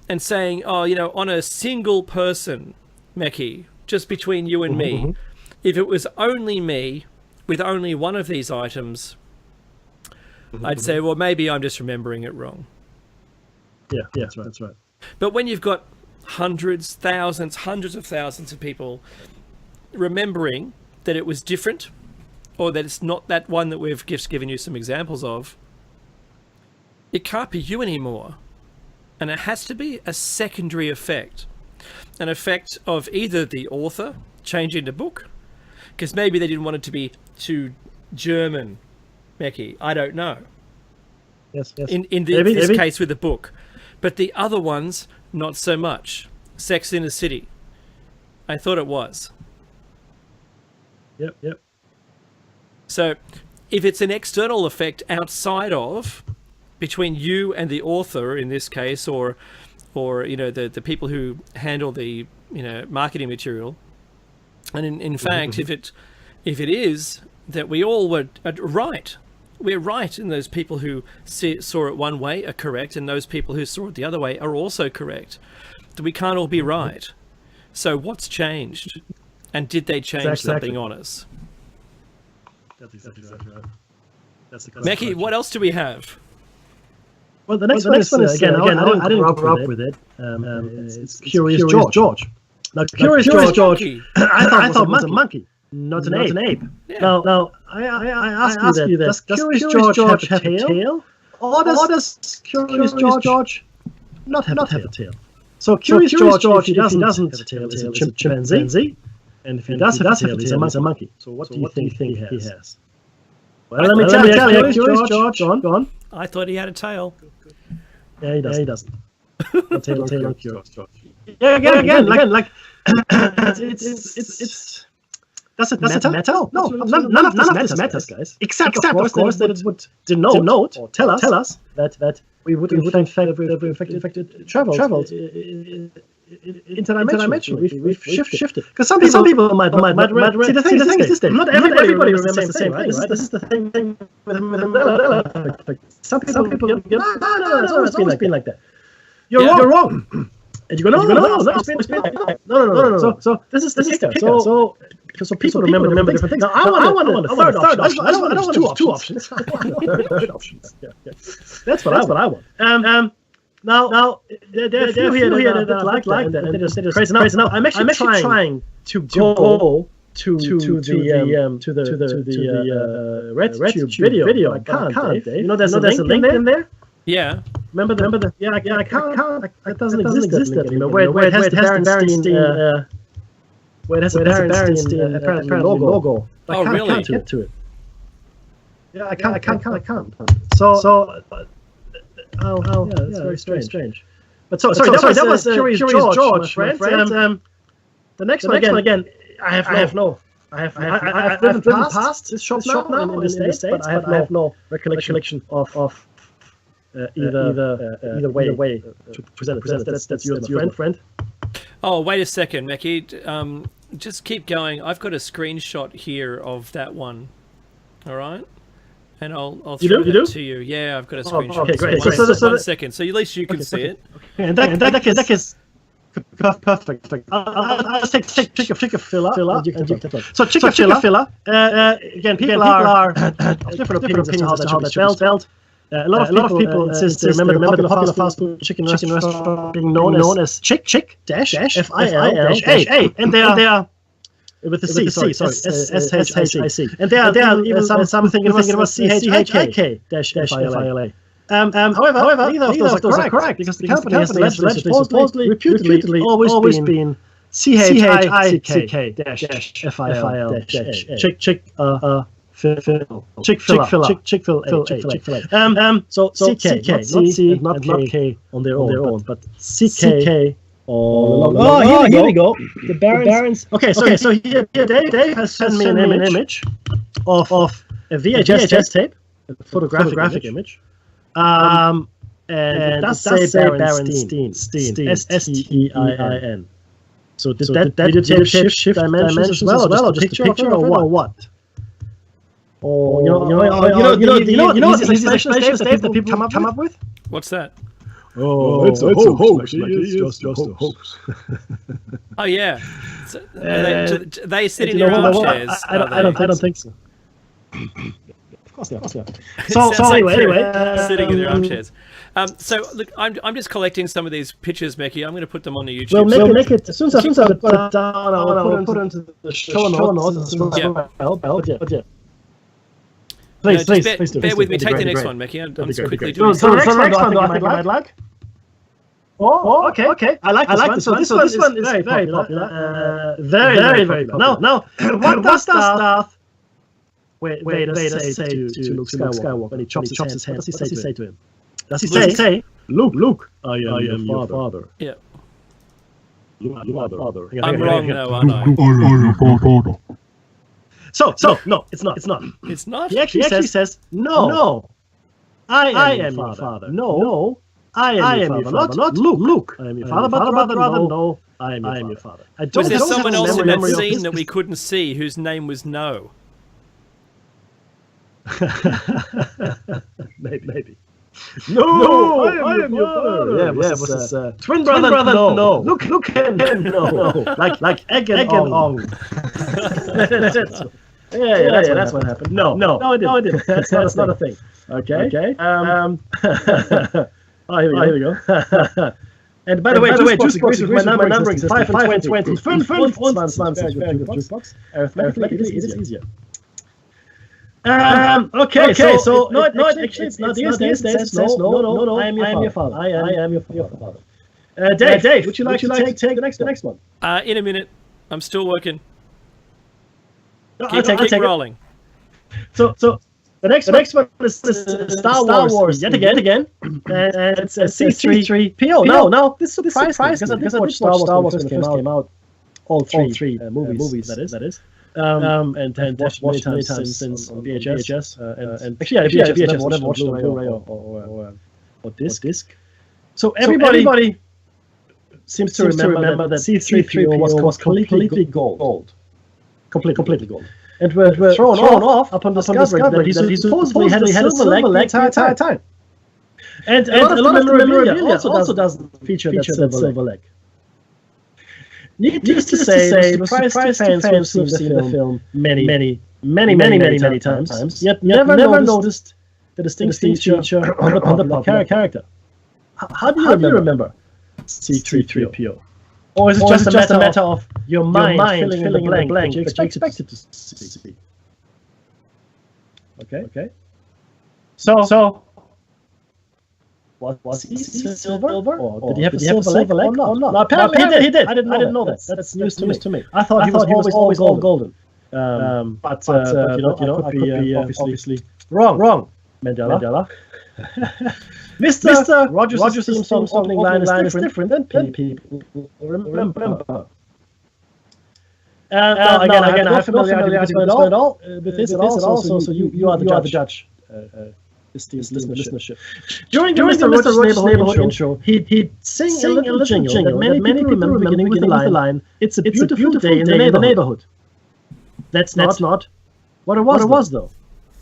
and saying, oh, on a single person, Meki, just between you and me, if it was only me with only one of these items, I'd say, well, maybe I'm just remembering it wrong. Yeah, that's right. But when you've got hundreds, thousands, hundreds of thousands of people remembering that it was different, or that it's not that one that we've just given you some examples of, it can't be you anymore. And it has to be a secondary effect. An effect of either the author changing the book, because maybe they didn't want it to be too German, Meki. I don't know. Yes. In this case with the book. But the other ones, not so much. Sex in the City. I thought it was. Yep. So if it's an external effect outside of, between you and the author in this case, or the people who handle the marketing material, and in fact, if it is that we all were right, we're right, and those people who saw it one way are correct, and those people who saw it the other way are also correct. We can't all be right. So what's changed? And did they change something on us? That's exactly right. That's the Meki, what else do we have? Well, the next one is, again, I didn't grow up with it. It's Curious George. Now, Curious George, I thought it was a monkey, not an ape. Yeah. Now, I ask you that, does Curious George have a tail? Or does Curious George not have a tail? So Curious George, if he doesn't have a tail, is a chimpanzee. And if he does have a tail, he's a monkey. So what do you think he has? Well, let me tell you, Curious George, go on. I thought he had a tail. Yeah, he doesn't. No tail on Curious George. Yeah, again, like it's. Does it matter? No, none of this matters, guys. Except of course, that it would denote or tell us that we would in fact traveled interdimensionally. We've shifted. Because some people might see the thing is this. Not everybody remembers the same thing, right? This is the thing with Mandela. Some people no, it's always been like that. You're wrong. And you go, no, it's been like that. No. So this is the kicker. So people remember different things. Now I want a third option. I don't want two options. Third options. Yeah. That's what I want. Now there are a few here that like that. And they just crazy. Now I'm actually trying to go to the RedTube video. I can't. Dave. There's a link in there. Yeah. Remember the I can't. It doesn't exist anymore. Where it has the Berenstein. Where it has a Berenstein apparently logo. Oh, really? I can't get to it. Yeah, I can't. So, it's very strange. But sorry, that was Curious George, my friend. The next one again, I've driven past this shop now in the States, but I have no recollection of either way to present it. That's your friend. Oh, wait a second, Meki. Just keep going. I've got a screenshot here of that one. All right? And I'll throw it to you. Yeah, I've got a screenshot. Okay, great. So 1 second. So at least you can see it. Okay, and that is perfect. I'll just take a filler. So check a filler. Again, people are different opinions as to how that should be spelled. A lot of people insist they remember the popular fast food chicken restaurant being known as Chick FIL-A, and they are with the C, sorry, SHIC, and they are even some thinking about CHIK-FILA. However, neither of those are correct because the company has supposedly, reputedly always been CHICK-FIL, Chick-fil-A. So CK, not K on their own, but CK all along. Oh, here we go. The Barons. Okay, so here Dave has sent me an image of a VHS tape, a photographic image. And it does say Berenstein, STEIN. So did that video tape shift dimensions as well, or just a picture or what? Or these expressions that people come up with? What's that? Oh, it's a hoax. It's just a hoax. Oh yeah. So, they sit in their armchairs. I don't think so. Of course not. Sounds So like anyway, they're sitting in their armchairs. So look, I'm just collecting some of these pictures, Mickey. I'm going to put them on the YouTube. we'll make it as soon as I put it down. I'll put it into the show notes as well. But yeah. Please do. Bear with me. Take the next one, Mickey. I'm just quickly So doing. the next one, I think you might like. Oh, okay. I like this one. So this one is very popular. Very popular. Now, what does Darth Vader say to Luke Skywalker when he chops his head? What does he say to him? Does he say, Luke, I am your father? Yeah. Father. I'm wrong now, aren't I? So no, it's not. It's not. He actually says, no, I am your father. No, I am your father. Not Luke. I am your father, but rather no, I am your father. Was there someone else in that scene that we couldn't see whose name was No? Maybe. No, I am your father. Yeah, was his twin brother? No. Luke and no. Like egg and ong. Yeah, that's what happened. No, I didn't. That's not a thing. Okay. Here we go. And by the way, juice box agrees with my numbering system. 5 and 20. 5 Arithmetically, it is easier. Okay, so no, actually, it's not these days. It says no. I am your father. I am your father. Dave, would you like to take the next one? In a minute. I'm still working. I'll Keep rolling. So the next one is Star Wars yet again, and it's C3PO. Now this surprised me because I watched Star Wars when it first came out. All three movies. That is. And watched many times since on VHS. And actually, VHS never watched on Blu-ray or disc. So everybody seems to remember that C3PO was completely gold. Completely gold. And were thrown off upon discovering that he supposedly had a silver leg the entire time. And a lot of the memorabilia also doesn't feature that silver leg. Needless to say, surprised fans who have seen the film many times, yet never noticed the distinct feature on the popular character. How do you remember C3PO? Or is it just a matter of your mind filling in the blank that you expected to see? Okay. So was he silver? Or did he have a silver leg or not? No, apparently he did. I didn't know that. That's news to me. I thought he was always all golden. But I could be obviously wrong. Mandela. Mr. Rogers' theme song opening line is different than people remember. Again, I have familiarity with it all. With this also, so you are the judge. Listenership. During the Mr. Rogers' neighborhood intro, he'd sing a little jingle that many people remember beginning with the line, "It's a beautiful day in the neighborhood." That's not what it was though.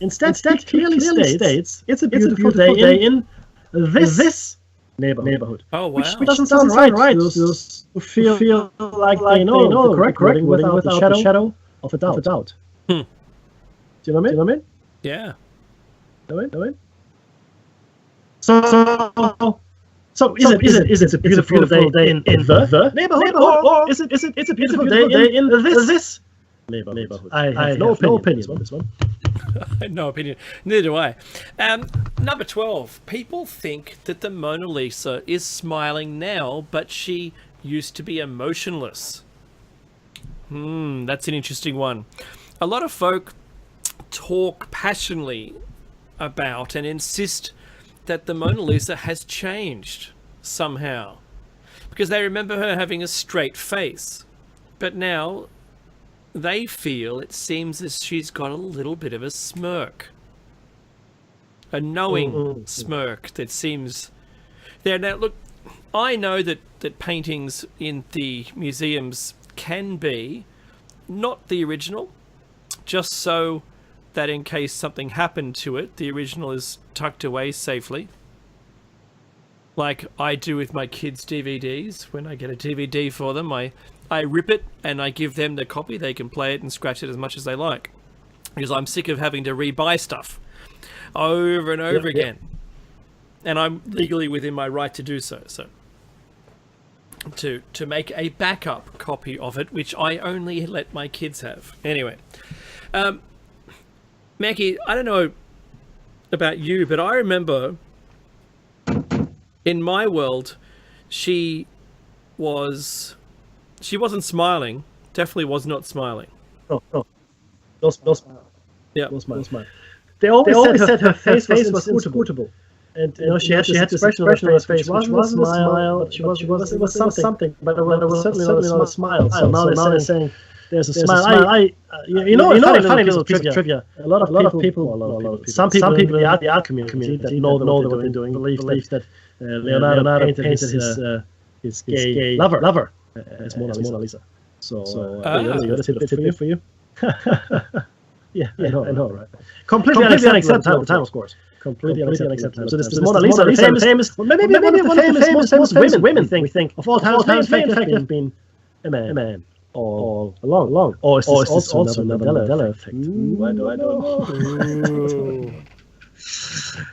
Instead, clearly states, "It's a beautiful day in this neighborhood." Oh wow! Which doesn't sound right. Those who feel like they know the correct wording without the shadow of a doubt. Do you know what I mean? Yeah. Know it? So is it a beautiful day in the neighborhood, or is it a beautiful day in this neighborhood? I have no opinion on this one. I have no opinion. Neither do I. Number 12. People think that the Mona Lisa is smiling now, but she used to be emotionless. That's an interesting one. A lot of folk talk passionately about and insist that the Mona Lisa has changed somehow, because they remember her having a straight face, but now they feel it seems as she's got a little bit of a smirk, a knowing smirk that seems there. Now look, I know that paintings in the museums can be not the original, just so that in case something happened to it, the original is tucked away safely. Like I do with my kids' DVDs. When I get a DVD for them, I rip it and I give them the copy. They can play it and scratch it as much as they like. Because I'm sick of having to rebuy stuff over and over again. And I'm legally within my right to do so. So to make a backup copy of it, which I only let my kids have. Anyway, Mackie, I don't know about you, but I remember in my world, she wasn't smiling. Definitely was not smiling. No smile. Yeah. No smile. They always said her face was inscrutable. And she had this expression on her face, which wasn't a smile. It was something, but it was certainly not a smile. So now they're saying there's a smile. You know, funny little trivia. A lot of people, some people in the art community that know what they're doing believe that Leonardo painted his gay lover as Mona Lisa. So you got a tip for you. Yeah, I know, right? Completely unacceptable at the time, of course. Completely unacceptable. So this is Mona Lisa, famous, maybe one of the famous women we think of all time. In fact, have been a man all along. Or is this also another Mandela effect? I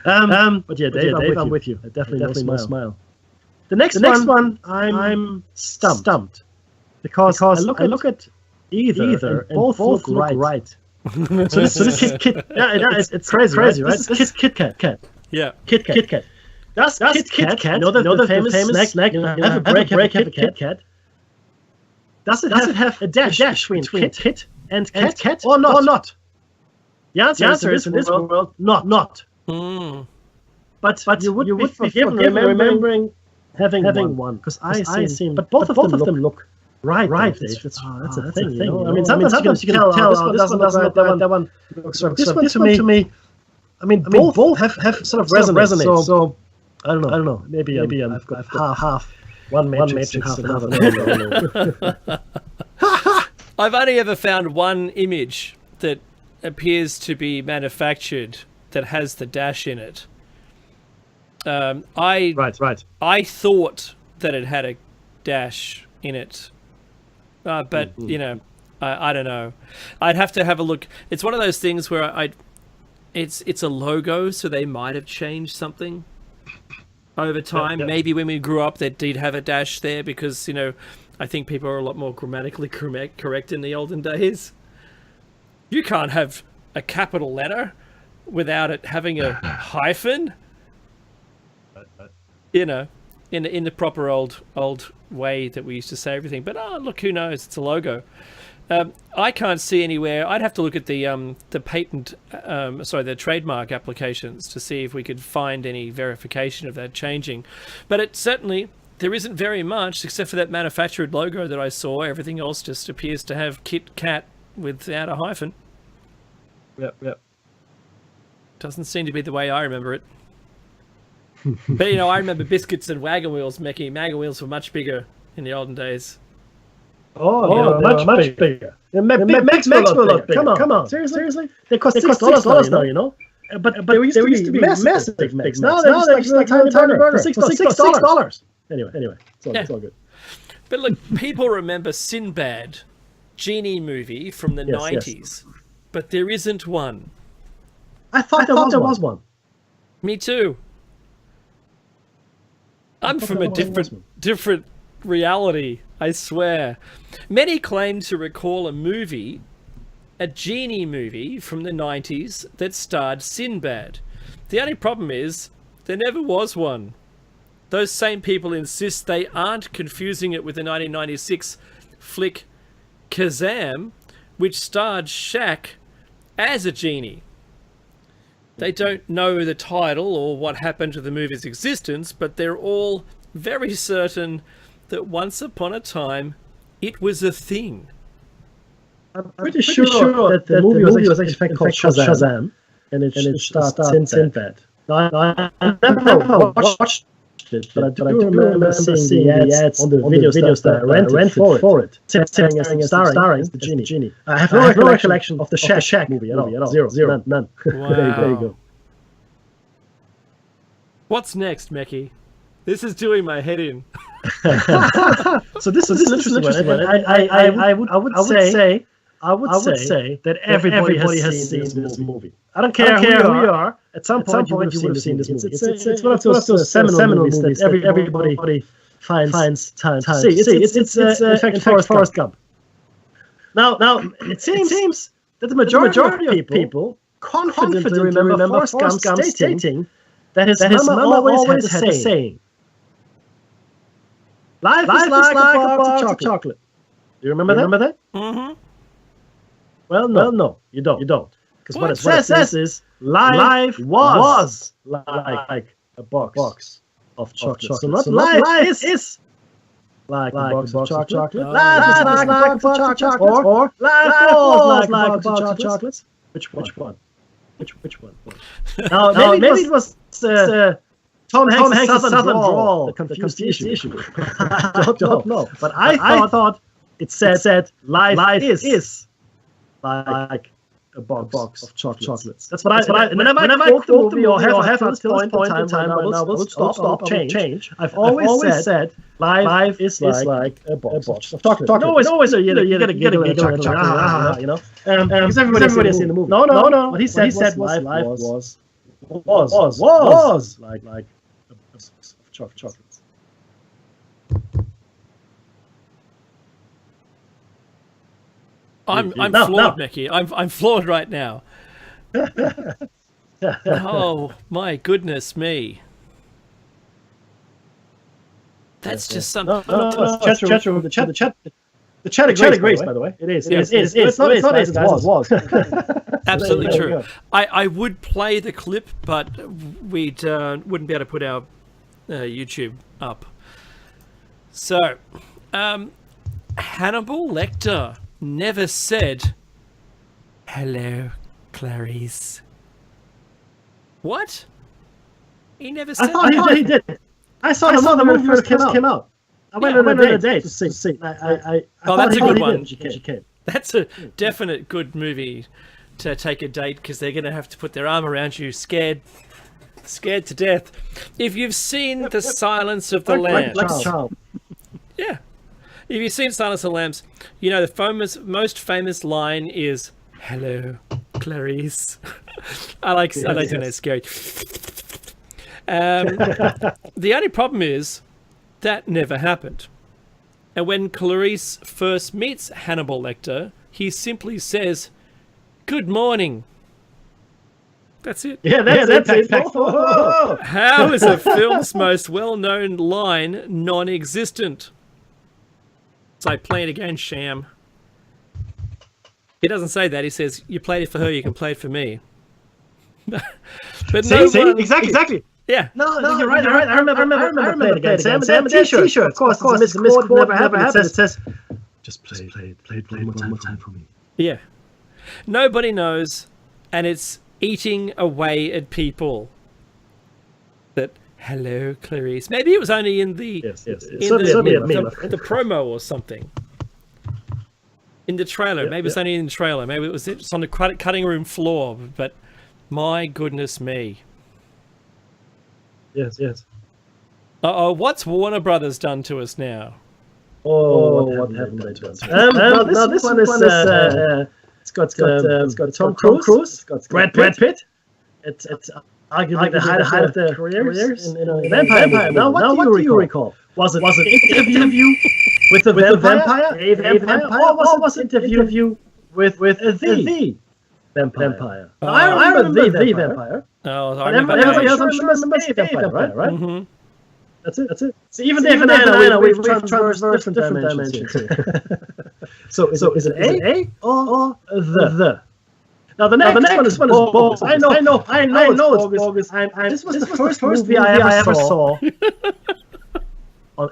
don't know. But yeah, Dave, I'm with you. Definitely no smile. The next one, I'm stumped because I look at either and both look right. So this Kit, it's crazy, right? This is Kit Kat. Yeah. Kit Kat. That's Kit Kat. You know the famous snack. You have a break, have a Kit Kat. Does it have a dash between Kit and Kat or not? The answer is in this world, not. But you would be forgiven remembering having one, because I see. But both of them look right. That's a thing. You know? I mean, sometimes you can tell this one doesn't look right. That one looks right. This one to me, I mean, both have sort of resonate. So I don't know. Maybe I've got half. One matrix and half another. I've only ever found one image that appears to be manufactured that has the dash in it. Right. I thought that it had a dash in it, but you know, I don't know. I'd have to have a look. It's one of those things where it's a logo, so they might have changed something over time. Maybe when we grew up, they did have a dash there because, you know, I think people are a lot more grammatically correct in the olden days. You can't have a capital letter without it having a hyphen. You know, in the proper old way that we used to say everything. But look, who knows? It's a logo. I can't see anywhere. I'd have to look at the trademark applications to see if we could find any verification of that changing. But it certainly, there isn't very much except for that manufactured logo that I saw. Everything else just appears to have Kit Kat without a hyphen. Yep. Doesn't seem to be the way I remember it. But, you know, I remember biscuits and wagon wheels, Mackie. Wagon wheels were much bigger in the olden days. Oh, much bigger. Maxwell, come on. Seriously? They cost $6 now, you know? But they used to be massive things. Now they're just like tiny burger. $6. Anyway, it's all good. But look, people remember Sinbad, genie movie from the 90s, but there isn't one. I thought there was one. Me too. I'm from a different reality, I swear. Many claim to recall a genie movie from the 90s that starred Sinbad. The only problem is there never was one. Those same people insist they aren't confusing it with the 1996 flick Kazam, which starred Shaq as a genie. They don't know the title or what happened to the movie's existence, but they're all very certain that once upon a time, it was a thing. I'm pretty sure that the movie was actually called Shazam, and it starred Sinbad. I never watched it, but I do remember seeing the ads on the videos that I rented for it. Saying as starring as the genie. I have no recollection of the Shack movie at all. Zero. None. Wow. There you go. What's next, Mecky? This is doing my head in. So this is an interesting one. I would say that everybody has seen this movie. I don't care who you are. At some point, you would have seen this movie. It's one of those seminal movies that everybody finds time to see. It's in fact Forrest Gump. Now it seems that the majority of people confidently remember Forrest Gump stating that his mama always had the saying, "Life is like a box of chocolate." Do you remember that? Mm-hmm. Well, no, you don't. Because what it says is, life was like a box of chocolate. So not life is like a box of chocolate. Life is like a box of chocolate. Or life was like a box of chocolates. Which one? Which one? Now, maybe it was Tom Hanks' southern drawl that confused the issue. I don't know. But I thought it said life is like a box of chocolates. That's what I whenever I quote the movie or have until this point in time, I will stop, change. I've always said life is like a box of chocolate. Always you gotta get a chocolate, you know. Because everybody has seen the movie. No. What he said was life was like a box of chocolates. I'm floored, Mecky. I'm floored right now. Oh my goodness me! That's just something. The chat agrees, by the way. It is. It's not as it was. Absolutely true. I would play the clip, but we wouldn't be able to put our YouTube up. So, Hannibal Lecter never said, "Hello, Clarice." What? He never said that. I thought he did. I saw the movie first came out. I went on a date to see. That's a good one. She came. That's a definite good movie to take a date, because they're going to have to put their arm around you, scared to death. If you've seen The Silence of the Lambs. Like a child. Yeah. If you've seen Silence of the Lambs, you know the most famous line is, "Hello, Clarice." I like doing that, scary. The only problem is that never happened. And when Clarice first meets Hannibal Lecter, he simply says, "Good morning." That's it. Yeah, that's it. How is a film's most well-known line non-existent? So play it again, sham. He doesn't say that. He says, "You played it for her, you can play it for me." But exactly. Yeah. No, you're right. I remember playing again. Sam, T-shirt. Of course, it's a misquote, never happened. It says, "Just play it one more time for me." Yeah. Nobody knows, and it's eating away at people. That, "Hello, Clarice." Maybe it was only in the the promo or something. In the trailer. Maybe it's only in the trailer. Maybe it was on the cutting room floor. But my goodness me. Yes. What's Warner Brothers done to us now? What happened to us? Now this one is it's got Tom Cruise, it's got Brad Pitt. It's arguably the height of their careers in Vampire. Now what do you recall? Was it an interview with the vampire? A vampire? Or was it an interview with the vampire? I remember the vampire. Oh, I remember the vampire, right? Mm-hmm. That's it. So even Dave and I, we've traversed different dimensions. So is it A or the? Now the next one is bogus. I know it's bogus. This was the first movie I ever saw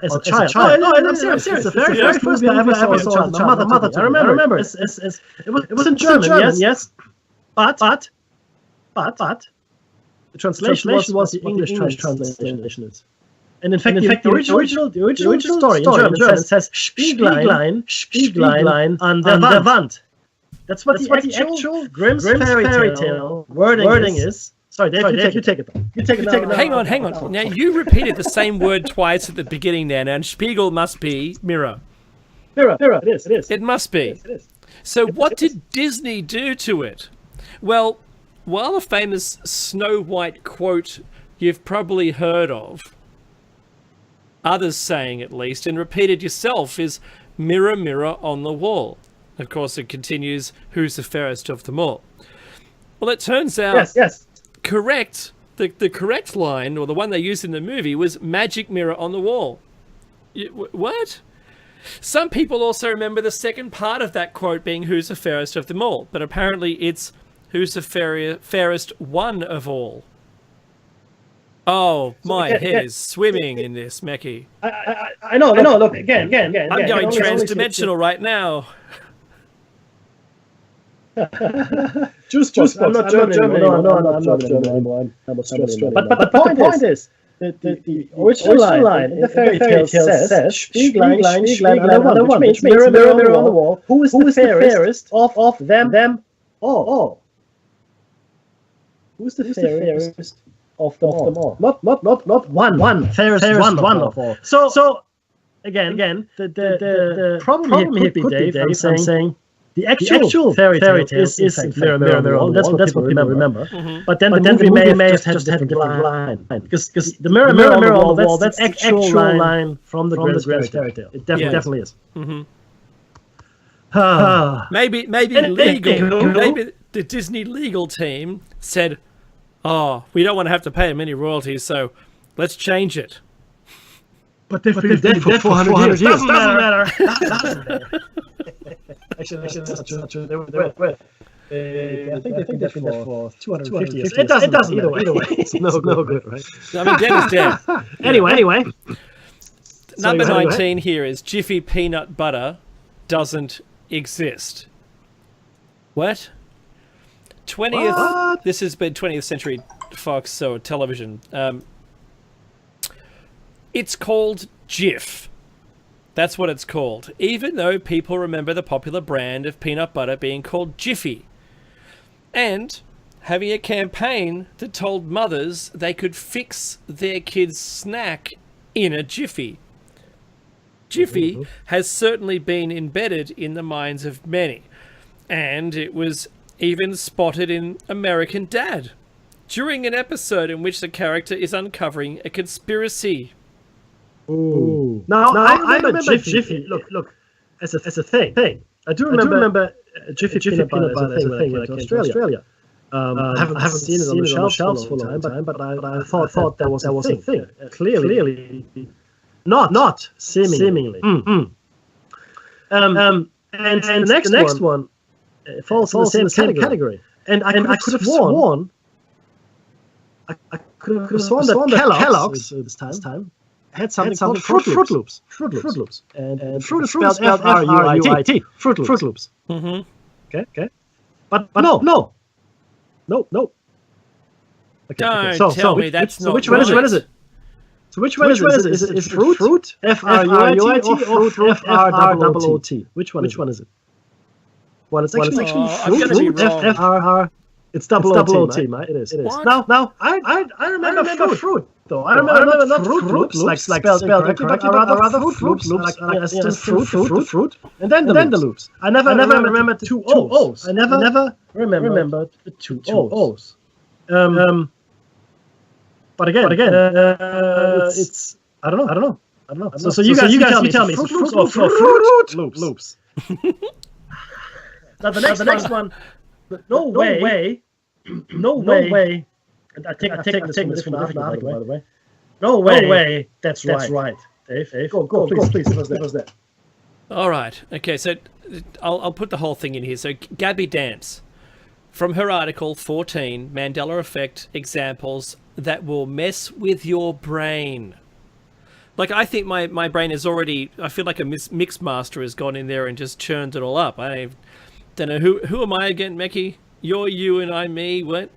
as a child. No, I'm serious. It's the very first movie I ever saw as a child. My mother. I remember. It was in German, yes. But the translation was the English translation. And in fact, the original story in German says Spieglein an der Wand. That's what the actual Grimm's fairy tale wording is. Sorry, Dave, you take it. You take it. Hang on. Now, you repeated the same word twice at the beginning there, and Spiegel must be mirror. Mirror, it is. It must be. It is. So what did Disney do to it? Well, while the famous Snow White quote you've probably heard of, others saying at least, and repeated yourself, is mirror, mirror on the wall. Of course, it continues, who's the fairest of them all? Well, it turns out Yes. correct. The correct line, or the one they used in the movie, was magic mirror on the wall. What? Some people also remember the second part of that quote being who's the fairest of them all, but apparently it's who's the fairest one of all. Oh, my head is swimming in this, Mackie. I know. Look, again. I'm going trans-dimensional right now. Juice box. I'm not German anymore. No, I'm not German anymore. I'm Australian. But the point is, the original line in the fairy tale says Spieglein an der Wand, which means mirror on the wall. Who is the fairest of them all? Who's the fairest of them all? Not one. Fairest one of all. So again, the problem here could be, Dave, I'm saying the actual fairy tale is in fact mirror on the wall. That's what people remember. Mm-hmm. But then the movie may have just had a different line. Because the mirror on the wall, that's the actual line from the Grimm's fairy tale. It definitely is. Mm-hmm. Maybe legal. Maybe the Disney legal team said, "Oh, we don't want to have to pay them any royalties, so let's change it." But they've been dead for 400 years. Doesn't matter. Actually, that's not true. They were I think they've been dead for 250 years. It doesn't either way. It's no good, right? I mean, dead is dead. Anyway. Number 19 here is Jiffy peanut butter doesn't exist. What? 20th. What? This has been 20th Century Fox or television. It's called Jif. That's what it's called, even though people remember the popular brand of peanut butter being called Jiffy. And having a campaign that told mothers they could fix their kids' snack in a jiffy. Jiffy has certainly been embedded in the minds of many, and it was even spotted in American Dad during an episode in which the character is uncovering a conspiracy. Ooh. Now I remember Jiffy. Look, as a thing. I do remember Jiffy peanut butter as a thing when I came to Australia. I haven't seen it on the shelves for a long time, but I thought that was a thing. Clearly, not seemingly. And the next one falls in the same category. And I could have sworn that Kellogg's this time had something called Fruit Loops. And fruit is spelled F-R-U-I-T. Fruit Loops. Mm-hmm. Okay. But no. Okay. Don't tell me that's not which one is it? So which one is it? Is it fruit? F-R-U-I-T or fruit? F-R-O-O-T? Which one is it? Well, it's actually fruit. F-R-R. It's double O-T, mate. It is. Now, I remember fruit. Though I remember not Fruit Loops, like spelled correctly, but rather Fruit Loops, like fruit, and then the loops. I never remembered the two O's. I never remembered the two O's. But again, it's I don't know. So you guys tell me Fruit Loops or Fruit Loops. Now the next one, no way. I take this from the article, by the way. No way. That's right. Dave. Go, please. What's that? All right. Okay, so I'll put the whole thing in here. So Gabby Dance, from her article 14, Mandela Effect Examples That Will Mess With Your Brain. Like, I think my brain is already, I feel like a mix master has gone in there and just churned it all up. I don't know, who am I again, Meki? You're you and I'm me. What?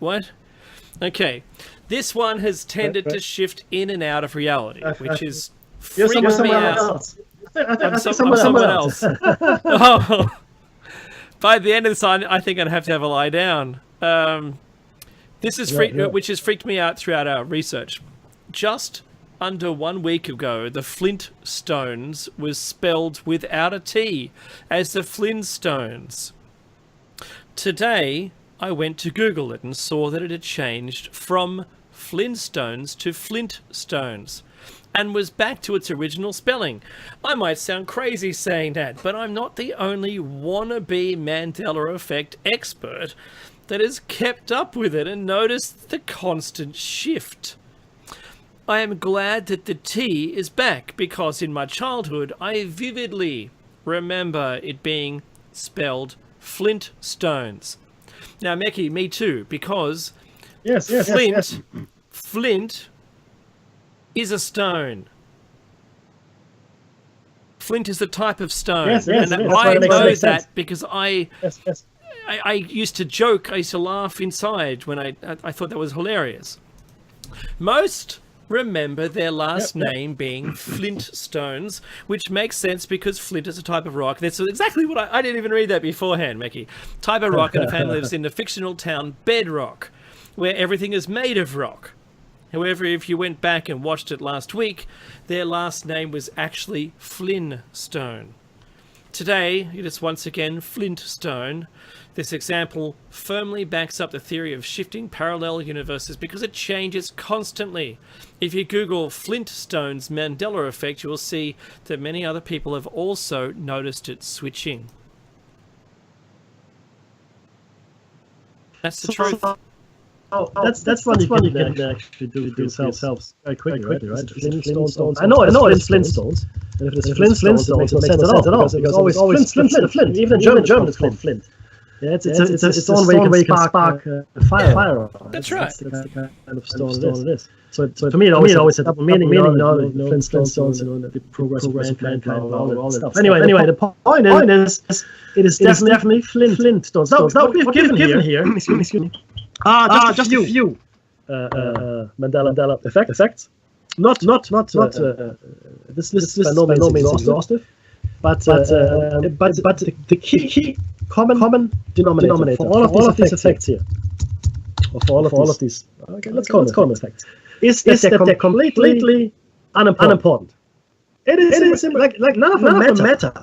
Okay. This one has tended to shift in and out of reality, which is You're freaks me someone out. else. I think I'm someone else. Oh. By the end of this, I think I'd have to have a lie down. This is which has freaked me out throughout our research. Just under 1 week ago, the Flintstones was spelled without a T as the Flintstones. Today, I went to Google it and saw that it had changed from Flintstones to Flintstones and was back to its original spelling. I might sound crazy saying that, but I'm not the only wannabe Mandela effect expert that has kept up with it and noticed the constant shift. I am glad that the T is back because in my childhood I vividly remember it being spelled Flintstones. Now, Meki, me too, because Flint is a stone. Flint is a type of stone. And I know that because I used to joke, I used to laugh inside when I thought that was hilarious. Most remember their last name being Flintstones, which makes sense because flint is a type of rock. That's exactly what I didn't even read that beforehand, Meki. Type of rock, and the family lives in the fictional town Bedrock, where everything is made of rock. However, if you went back and watched it last week, their last name was actually Flintstone. Today, it is once again Flintstone. This example firmly backs up the theory of shifting parallel universes because it changes constantly. If you Google Flintstones Mandela effect, you will see that many other people have also noticed it switching. That's the truth. Oh, that's one you can actually do yourself very quickly, right? Flintstones. I know it's Flintstones. And if it's Flintstones, it makes no sense at all because it's always Flint. Even in German it's called Flint. Yeah, it's a stone where you can spark a fire. That's right. That's the kind of stone it is. So to me, it always had double meaning. Flintstones, the progress of mankind, all that stuff. Anyway, the point is, it is definitely Flintstones. Now, what we've given here, excuse me. Just a few Mandela effects. Not this is by no means exhaustive, but the key common denominator for all of these effects here, or for all of these, okay, let's call them effects, is that they're completely unimportant. It is like none of them matter.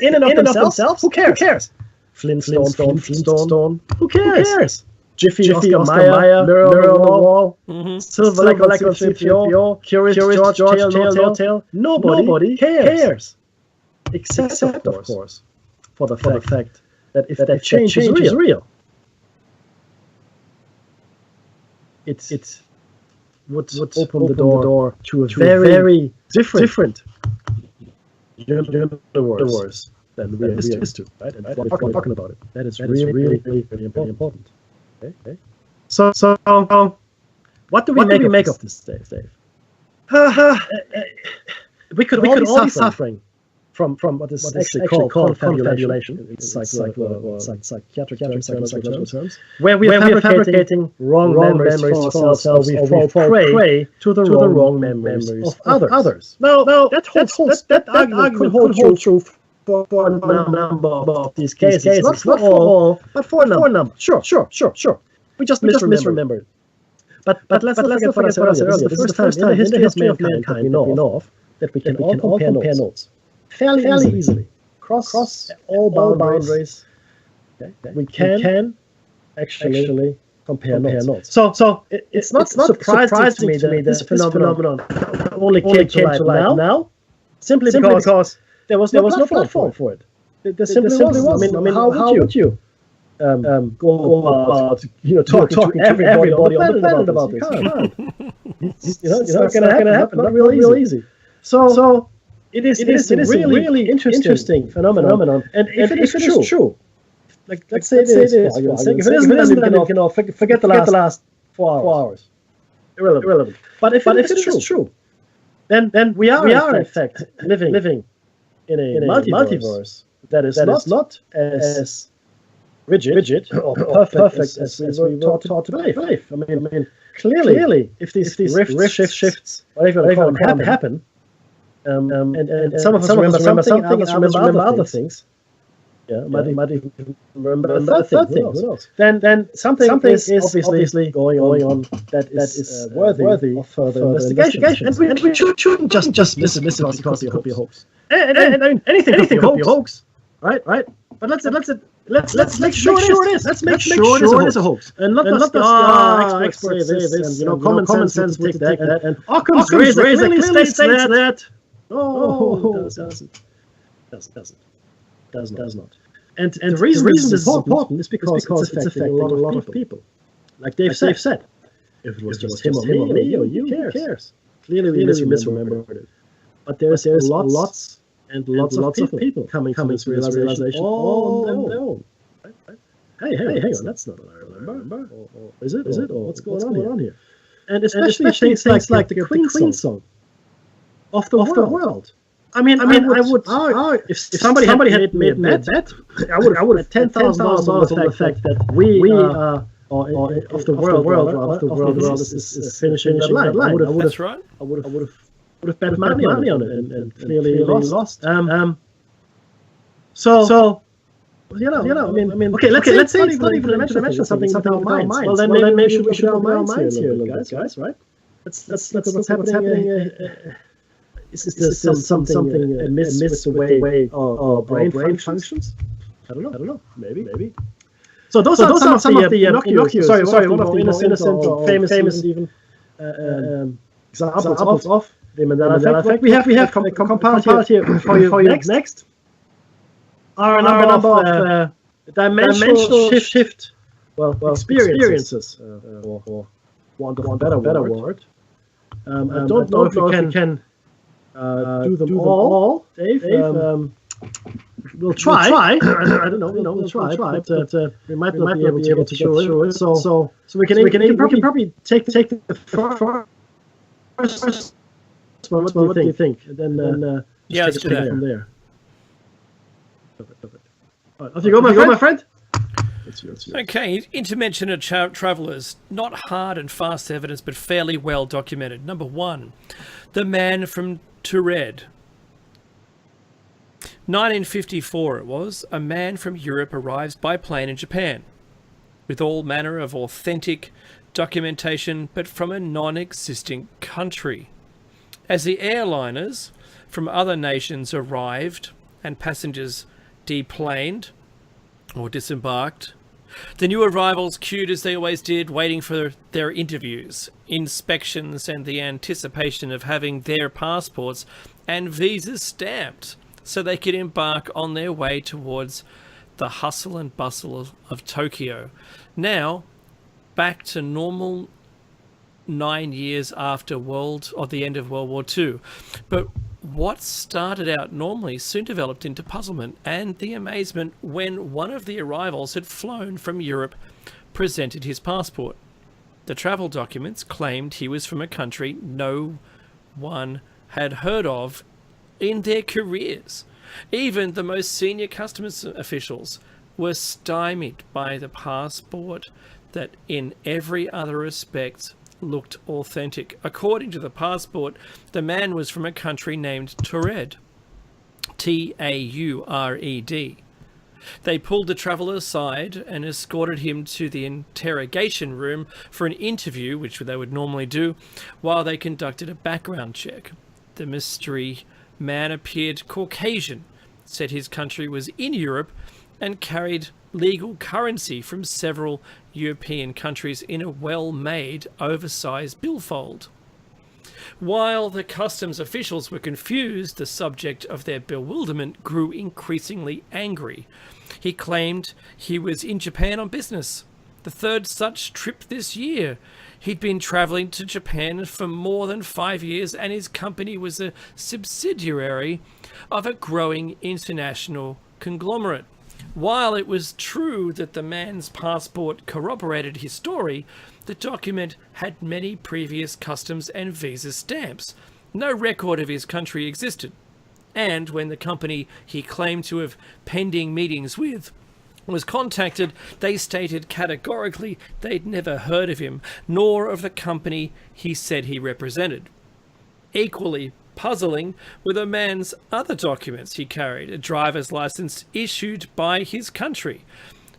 In and of themselves, who cares? Flintstone, who cares? Jiffy, Oscar Mayer, Mirror on the Wall, Silver like C-3PO, Curious George, no tail. Nobody cares. Except, of course, for the fact that if that change is real, it would open the door to a very different universe than we are used to, right? And we're talking about it. That is really important. Okay. So, what do we make of this, Dave? We could all be suffering from what is actually called confabulation. It's psychiatric terms, where we are fabricating wrong memories for ourselves, or we fall prey to the wrong memories of others. Now that argument holds true for a number of these cases. Not for all, but for a number. Sure. We just misremembered. But let's not forget what I said earlier. This is the first time in the history of mankind we know of that we can all compare notes fairly easily. Cross all boundaries. We can actually compare notes. So it's not surprising to me that this phenomenon only came to light now, simply because there was no platform for it. There simply wasn't. I mean, how would you go about talking to everybody on the planet about this? It's not going to happen. Not real easy. So it is a really interesting phenomenon. And if it is true, let's say it is. If it isn't, then forget the last 4 hours. Irrelevant. But if it is true, then we are in fact living in a multiverse that is not as rigid or perfect as we were taught to believe. I mean, clearly, if these rift shifts, whatever they call them, happen, and some of us remember something, others remember other things. Yeah, might even remember a third thing. Who knows? Then something is obviously going on that is worthy of further investigation. And we shouldn't just dismiss it because it could be a hoax. And anything could be a hoax, right? But let's make sure it is. Let's make sure it is a hoax, and not just experts say this. And common sense would take that. And Occam's razor clearly states that. No, does not. And the reason this is important is because it's affecting a lot of people. Like Dave said, if it was just him or me or you, who cares? Clearly we misremembered it. But there's lots of people coming to this realization all on their own. Right? Hey, hang on, that's not what I remember. Or is it? Or what's going on here? And especially things like the Queen song, Of the World. I mean, I would if somebody had made a bet, I would have $10,000 on the fact that we are of the world is finishing that line. That's right. I would have bet money on it and clearly lost. So I mean, okay, let's say it's not even mention something in our minds. Well, then maybe we should open our minds here, guys, right? Let's look at what's happening. Is there something amiss with the way our brain functions? I don't know. Maybe. So those are some of the innocuous, one of the innocent or famous even examples of the Mandela effect. We have compiled here for you next. Are a number of dimensional shift experiences, or want of a better word. I don't know if we can do them all, Dave. We'll try. I don't know. We'll try. But we might not be able to show it. So we can probably take the first one. What do you think? And then let's do that from there. Perfect. All right, off you go, my friend. Okay, interdimensional travellers, not hard and fast evidence, but fairly well documented. Number 1, the man from Toored. 1954 it was. A man from Europe arrives by plane in Japan with all manner of authentic documentation, but from a non-existing country. As the airliners from other nations arrived and passengers deplaned or disembarked, the new arrivals queued as they always did, waiting for their interviews, inspections, and the anticipation of having their passports and visas stamped so they could embark on their way towards the hustle and bustle of Tokyo. Now, back to normal 9 years after the end of World War II. But what started out normally soon developed into puzzlement and the amazement when one of the arrivals had flown from Europe presented his passport. The travel documents claimed he was from a country no one had heard of in their careers. Even the most senior customs officials were stymied by the passport that in every other respect looked authentic. According to the passport, the man was from a country named Toored. Taured. They pulled the traveller aside and escorted him to the interrogation room for an interview, which they would normally do, while they conducted a background check. The mystery man appeared Caucasian, said his country was in Europe, and carried legal currency from several European countries in a well-made, oversized billfold. While the customs officials were confused, the subject of their bewilderment grew increasingly angry. He claimed he was in Japan on business, the third such trip this year. He'd been traveling to Japan for more than 5 years, and his company was a subsidiary of a growing international conglomerate. While it was true that the man's passport corroborated his story, the document had many previous customs and visa stamps. No record of his country existed. And when the company he claimed to have pending meetings with was contacted, they stated categorically they'd never heard of him, nor of the company he said he represented. Equally puzzling were the man's other documents he carried, a driver's license issued by his country.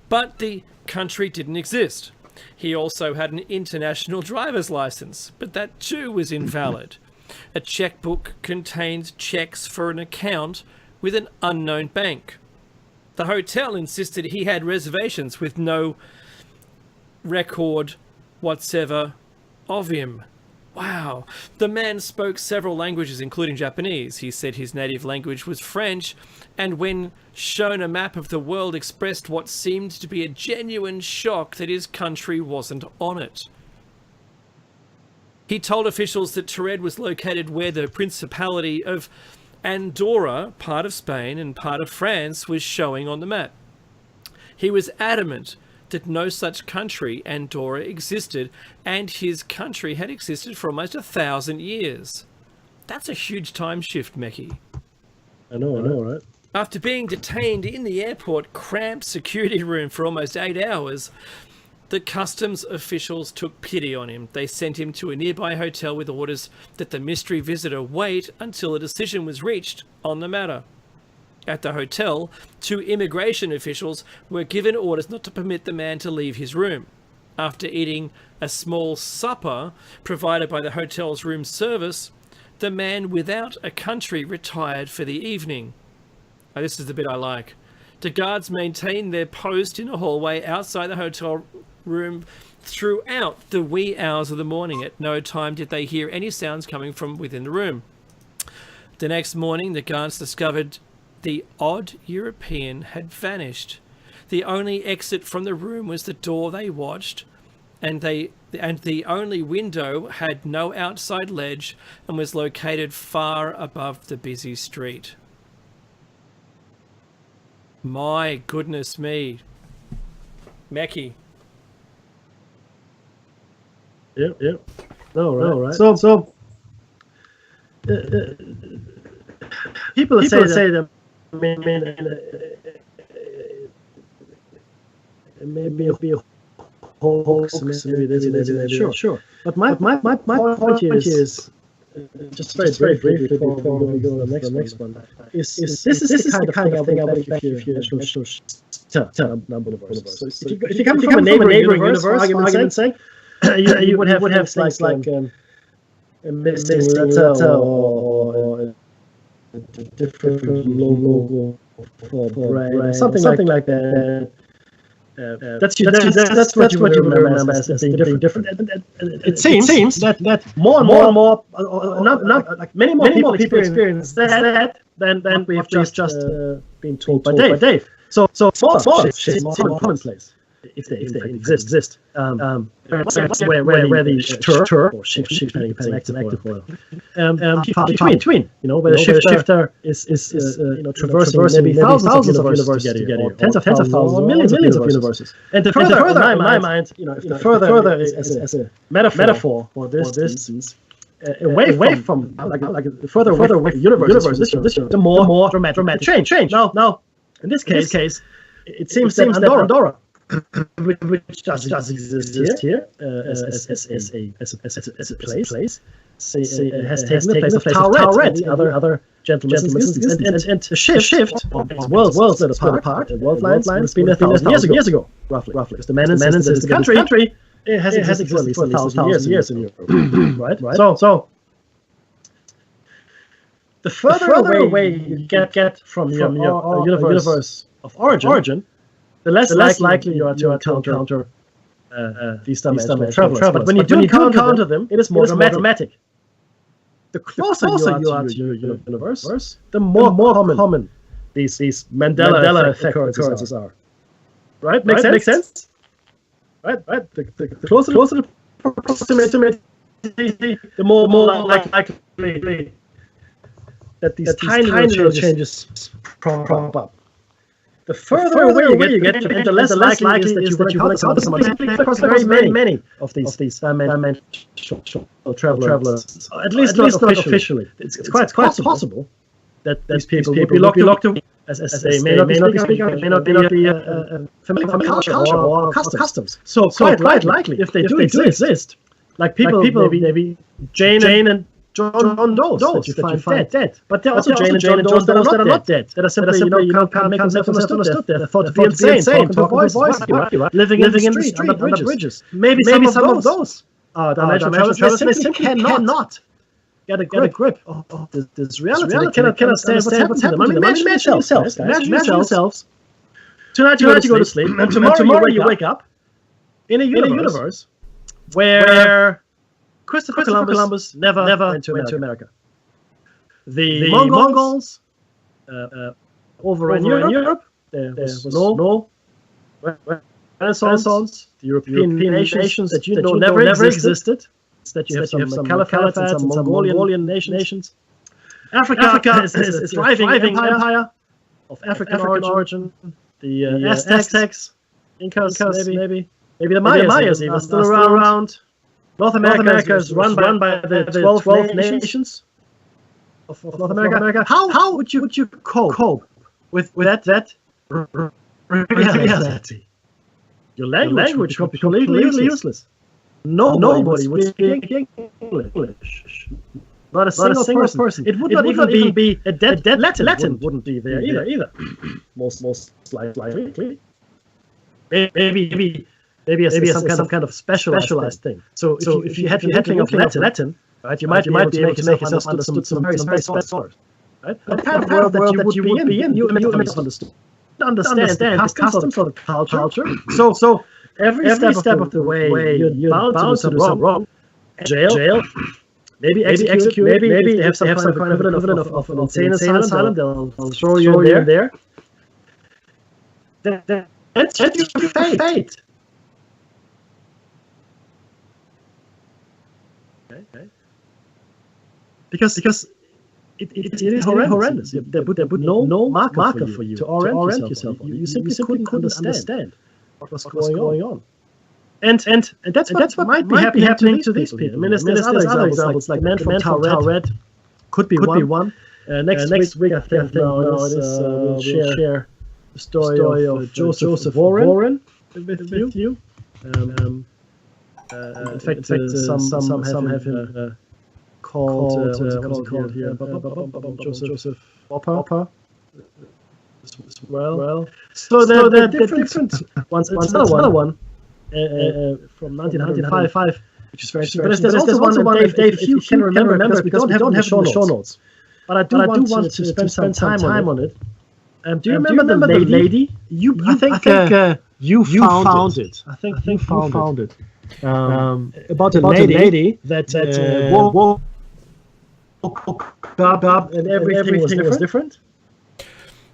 But the country didn't exist. He also had an international driver's license, but that too was invalid. A checkbook contained checks for an account with an unknown bank. The hotel insisted he had reservations with no record whatsoever of him. Wow. The man spoke several languages, including Japanese. He said his native language was French, and when shown a map of the world, expressed what seemed to be a genuine shock that his country wasn't on it. He told officials that Taured was located where the Principality of Andorra, part of Spain and part of France, was showing on the map. He was adamant that no such country, Andorra, existed, and his country had existed for almost 1,000 years. That's a huge time shift, Meki. I know, right? After being detained in the airport cramped security room for almost 8 hours, the customs officials took pity on him. They sent him to a nearby hotel with orders that the mystery visitor wait until a decision was reached on the matter. At the hotel, 2 immigration officials were given orders not to permit the man to leave his room. After eating a small supper provided by the hotel's room service, the man without a country retired for the evening. Now, this is the bit I like. The guards maintained their post in a hallway outside the hotel room throughout the wee hours of the morning. At no time did they hear any sounds coming from within the room. The next morning, the guards discovered the odd European had vanished. The only exit from the room was the door they watched, and the only window had no outside ledge and was located far above the busy street. My goodness me. Meki. Yep. No, right. So people say that. I mean, maybe it'll be a hoax, maybe this, sure. But my point is just very briefly before we go to the next one. This is the kind of thing I would expect if you number of universe. So if you come from a neighboring universe, argument's sake, you would have things like a missing letter or a different logo for brand, something like that. That's what you would remember as being different. It seems that more and more, not like many more people experience that than we've just been told by Dave. So shifts is more commonplace if they exist. Where the turf or shift depending active oil. Between where the shifter is traversing maybe thousands of universes to get here, tens of thousands or millions of universes. And the further, in my mind, if the further is as a metaphor for this distance, away from like the further away from universes, the more dramatic change. Now, in this case, it seems that Andorra, which just exists here as a place, has taken the place of Taured, the other gentleman's instance, and the shift of worlds that are apart, world lines, has been 1,000 years ago, roughly. Because the man insisted the country has existed for 1,000 years in Europe, right? So the further away you get from your universe of origin, the less likely you are to encounter these dimensional travelers. But when you do encounter them, it is more dramatic. The closer you are to your universe, the more common these Mandela effect occurrences are. Right? Makes sense? Right? The closer the proximity, the more likely that these tiny little changes crop up. The further away you get, the less likely is that you will encounter someone across very many of these dimensional travelers. At least not officially. It's quite possible that these people will be locked as they may not be speaking of, may not be familiar from culture or customs. So quite likely, if they do exist, like people maybe Jane and John Doe that you find dead. But there are also Jane and John Doe that are not dead. That are simply, can't make themselves understood. They're thought to be insane, talking to voices, living in the street, under bridges. Maybe some of those are dimensional travelers. They simply cannot get a grip of this reality. They cannot understand what's happening to them. I mean, imagine yourselves. Tonight you go to sleep, and tomorrow you wake up in a universe where Christopher Columbus never went to America. The Mongols over in Europe, there was no Renaissance. The European nations that you know never existed. That you have some caliphates and some Mongolian nations. Africa is a thriving empire of African origin. The Aztecs, Incas, maybe the Mayas even still around. North America is run by the 12 nations of North America. How would you cope with that reality? Your language would be completely useless. Nobody would speak English. Not a single person. It would not even be a dead Latin wouldn't be there either. Most likely. Maybe some kind of specialized thing. So if you had to think of Latin, right, you might be able to make yourself understood some very special words. Right? The kind of world that you would be in, you understood. Understand the customs of the culture. So every step of the way you're bound to do something wrong. Jail. Maybe execute. Maybe they have some kind of equivalent of an insane asylum. They'll throw you in there. That's your fate. Okay. Because it is horrendous. They put no marker for you to orient yourself on. You simply couldn't understand what was going on. And that's what might be happening to these people. I mean, there's other examples like Man from Tau Red could be one. Next week I think we'll share the story of Joseph Warren with you. In fact, some have him called here? Joseph Hopper. Well, so the different ones. It's another one from 1995, which is very interesting. But there's also one, Dave, if you can remember, because we don't have the show notes. But I do want to spend some time on it. Do you remember the lady? I think you found it. I think you found it. About a lady that woke up and everything was different.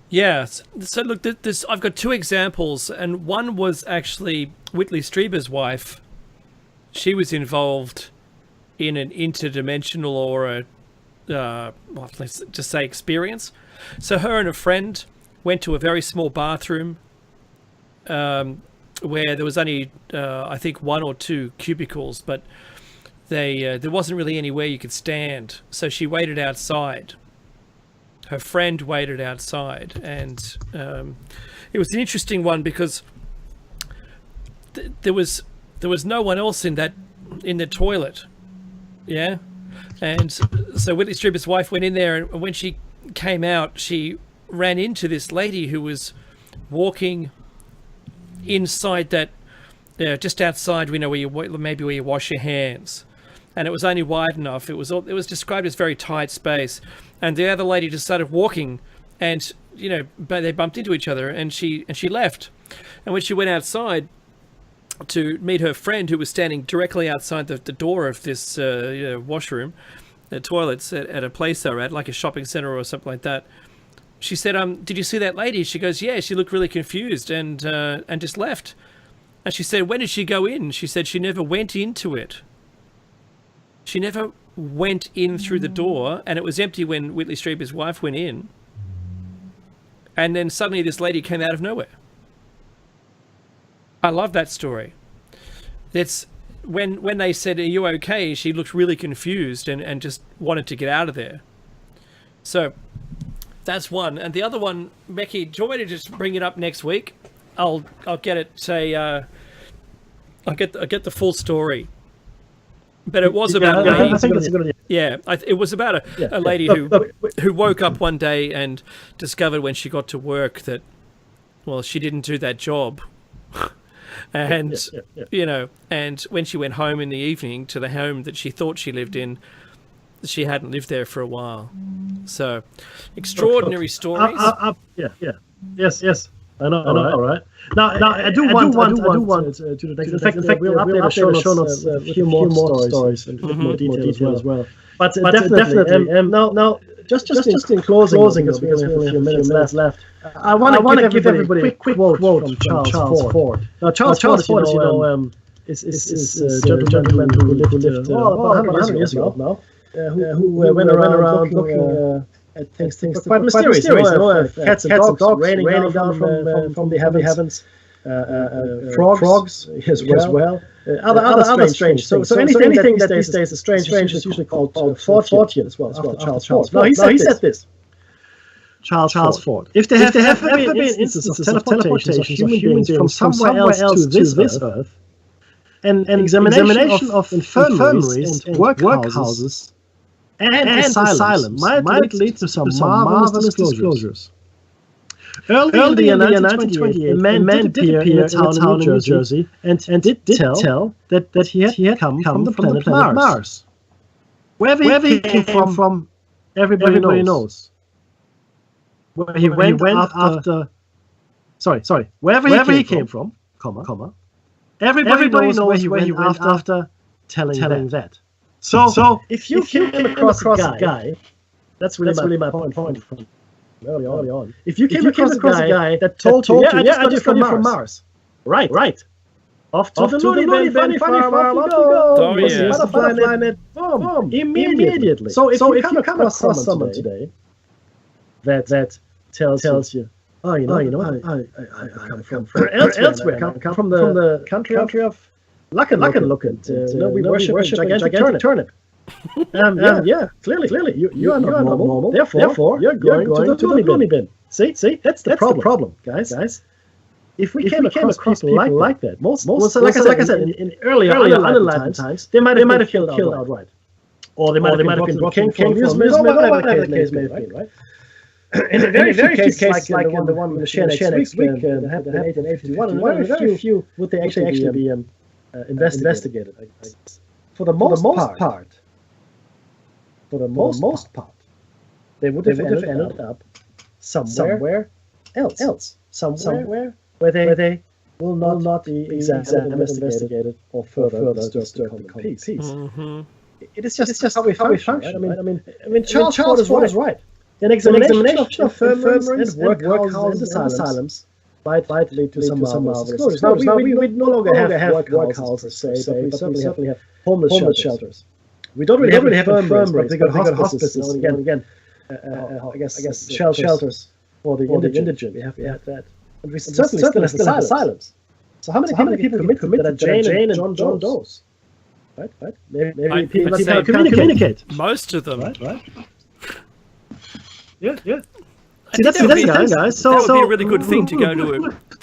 Yeah. So look, I've got two examples, and one was actually Whitley Strieber's wife. She was involved in an interdimensional or let's just say experience. So her and a friend went to a very small bathroom where there was only, I think, 1 or 2 cubicles, but there wasn't really anywhere you could stand. So she waited outside. Her friend waited outside, and it was an interesting one because there was no one else in the toilet, yeah. And so Whitley Strieber's wife went in there, and when she came out, she ran into this lady who was walking inside that, just outside, where you wash your hands, and it was only wide enough. It was described as very tight space, and the other lady just started walking, and they bumped into each other, and she left. And when she went outside to meet her friend, who was standing directly outside the door of this washroom, the toilets at a place they were at, like a shopping center or something like that, she said, "Did you see that lady?" She goes, "Yeah." She looked really confused and just left. And she said, "When did she go in?" She said she never went into it. She never went in through the door, and it was empty when Whitley Strieber's wife went in. And then suddenly this lady came out of nowhere. I love that story. It's when they said, "Are you okay?" She looked really confused and just wanted to get out of there. So That's one. And the other one, Becky, do you want me to just bring it up next week? I'll get it. Say, I'll get the full story. But it was about I think that's a good idea. Yeah, it was about a lady who woke up one day and discovered when she got to work that, well, she didn't do that job. And, you know, and when she went home in the evening to the home that she thought she lived in, she hadn't lived there for a while. So, extraordinary stories. Yes. I know. All right. Now, I do want to do the next. In fact, we'll update the show notes a few more stories and more detail as well. But definitely. Now, just in closing, because we only have a few minutes left. I want to give everybody a quick quote from Charles Ford. Now, Charles Ford, you know, is a gentleman who lived about 100 years ago now. Who went around looking at things quite mysterious. Cats and dogs raining down from the heavens, frogs as well. Other strange things. So anything that these days is strange is usually called Fortean as well. After Charles. Now he said this. Charles Ford. If there have ever been instances of teleportation of human beings from somewhere else to this earth, an examination of infirmaries and workhouses and asylums might lead to some marvelous disclosures. Early in the year 1928, a man did appear in a town in New Jersey and did tell that he had come from the planet Mars. Wherever he came from, everybody knows. Where he went after... Wherever he came from, everybody knows where he went after telling that. So if you came across a guy, that's really my point from early on. If you came across a guy that told you, I just got from Mars. Right. Off to the loony bin, funny farm, off you go. Oh, yes. Butterfly net, boom, immediately. So if you come across someone today that tells you, oh, you know, I come from elsewhere. Come from the country of Luck and Lookin'. We worship a gigantic turnip. Yeah, clearly, you are not normal. Therefore, you're going to the loony bin. See, that's the problem, guys. If we came across people like that, most like I said, in earlier times, they might have killed outright, or they might have been brought in for amusement, whatever the case may have been, right? In a very few cases, like in the one with the Shanix week, that happened in 1851, very few would they actually be investigated. For the most part, they would have ended up somewhere else, somewhere where they will not be examined, investigated, or further disturbed the common peace. Mm-hmm. It is just how we function. Right? I mean, Charles Ford is right. An examination of infirmaries and workhouses and asylums might lead to some marvelous disclosures. Now, we no longer have workhouses per se, but we certainly have homeless shelters. We don't really have infirmaries, but we got hospices. Again, I guess shelters for the indigent. We have that. And we certainly still have asylums. So how many people commit that Jane and John Doe's? Right? Maybe people can't communicate. Most of them. Right. Yeah. See, that's the thing, guys. So that would be a really good thing to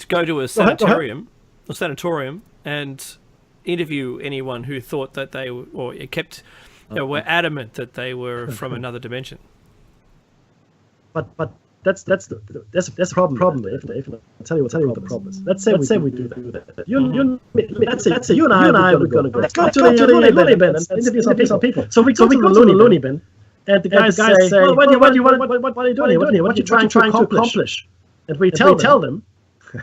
go to a sanatorium and interview anyone who thought that they were adamant that they were from another dimension. But that's the problem, Dave. I'll tell you what the problem is. Let's say we do that. Let's say you and I are going to go. Let's go to the loony bin and interview some people. So we go to the loony bin. And the guys say, well, what are you doing here? What are you trying to accomplish? And we tell them,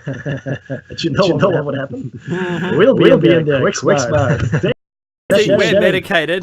that you know what would happen. We'll be in there quick smart. We're medicated.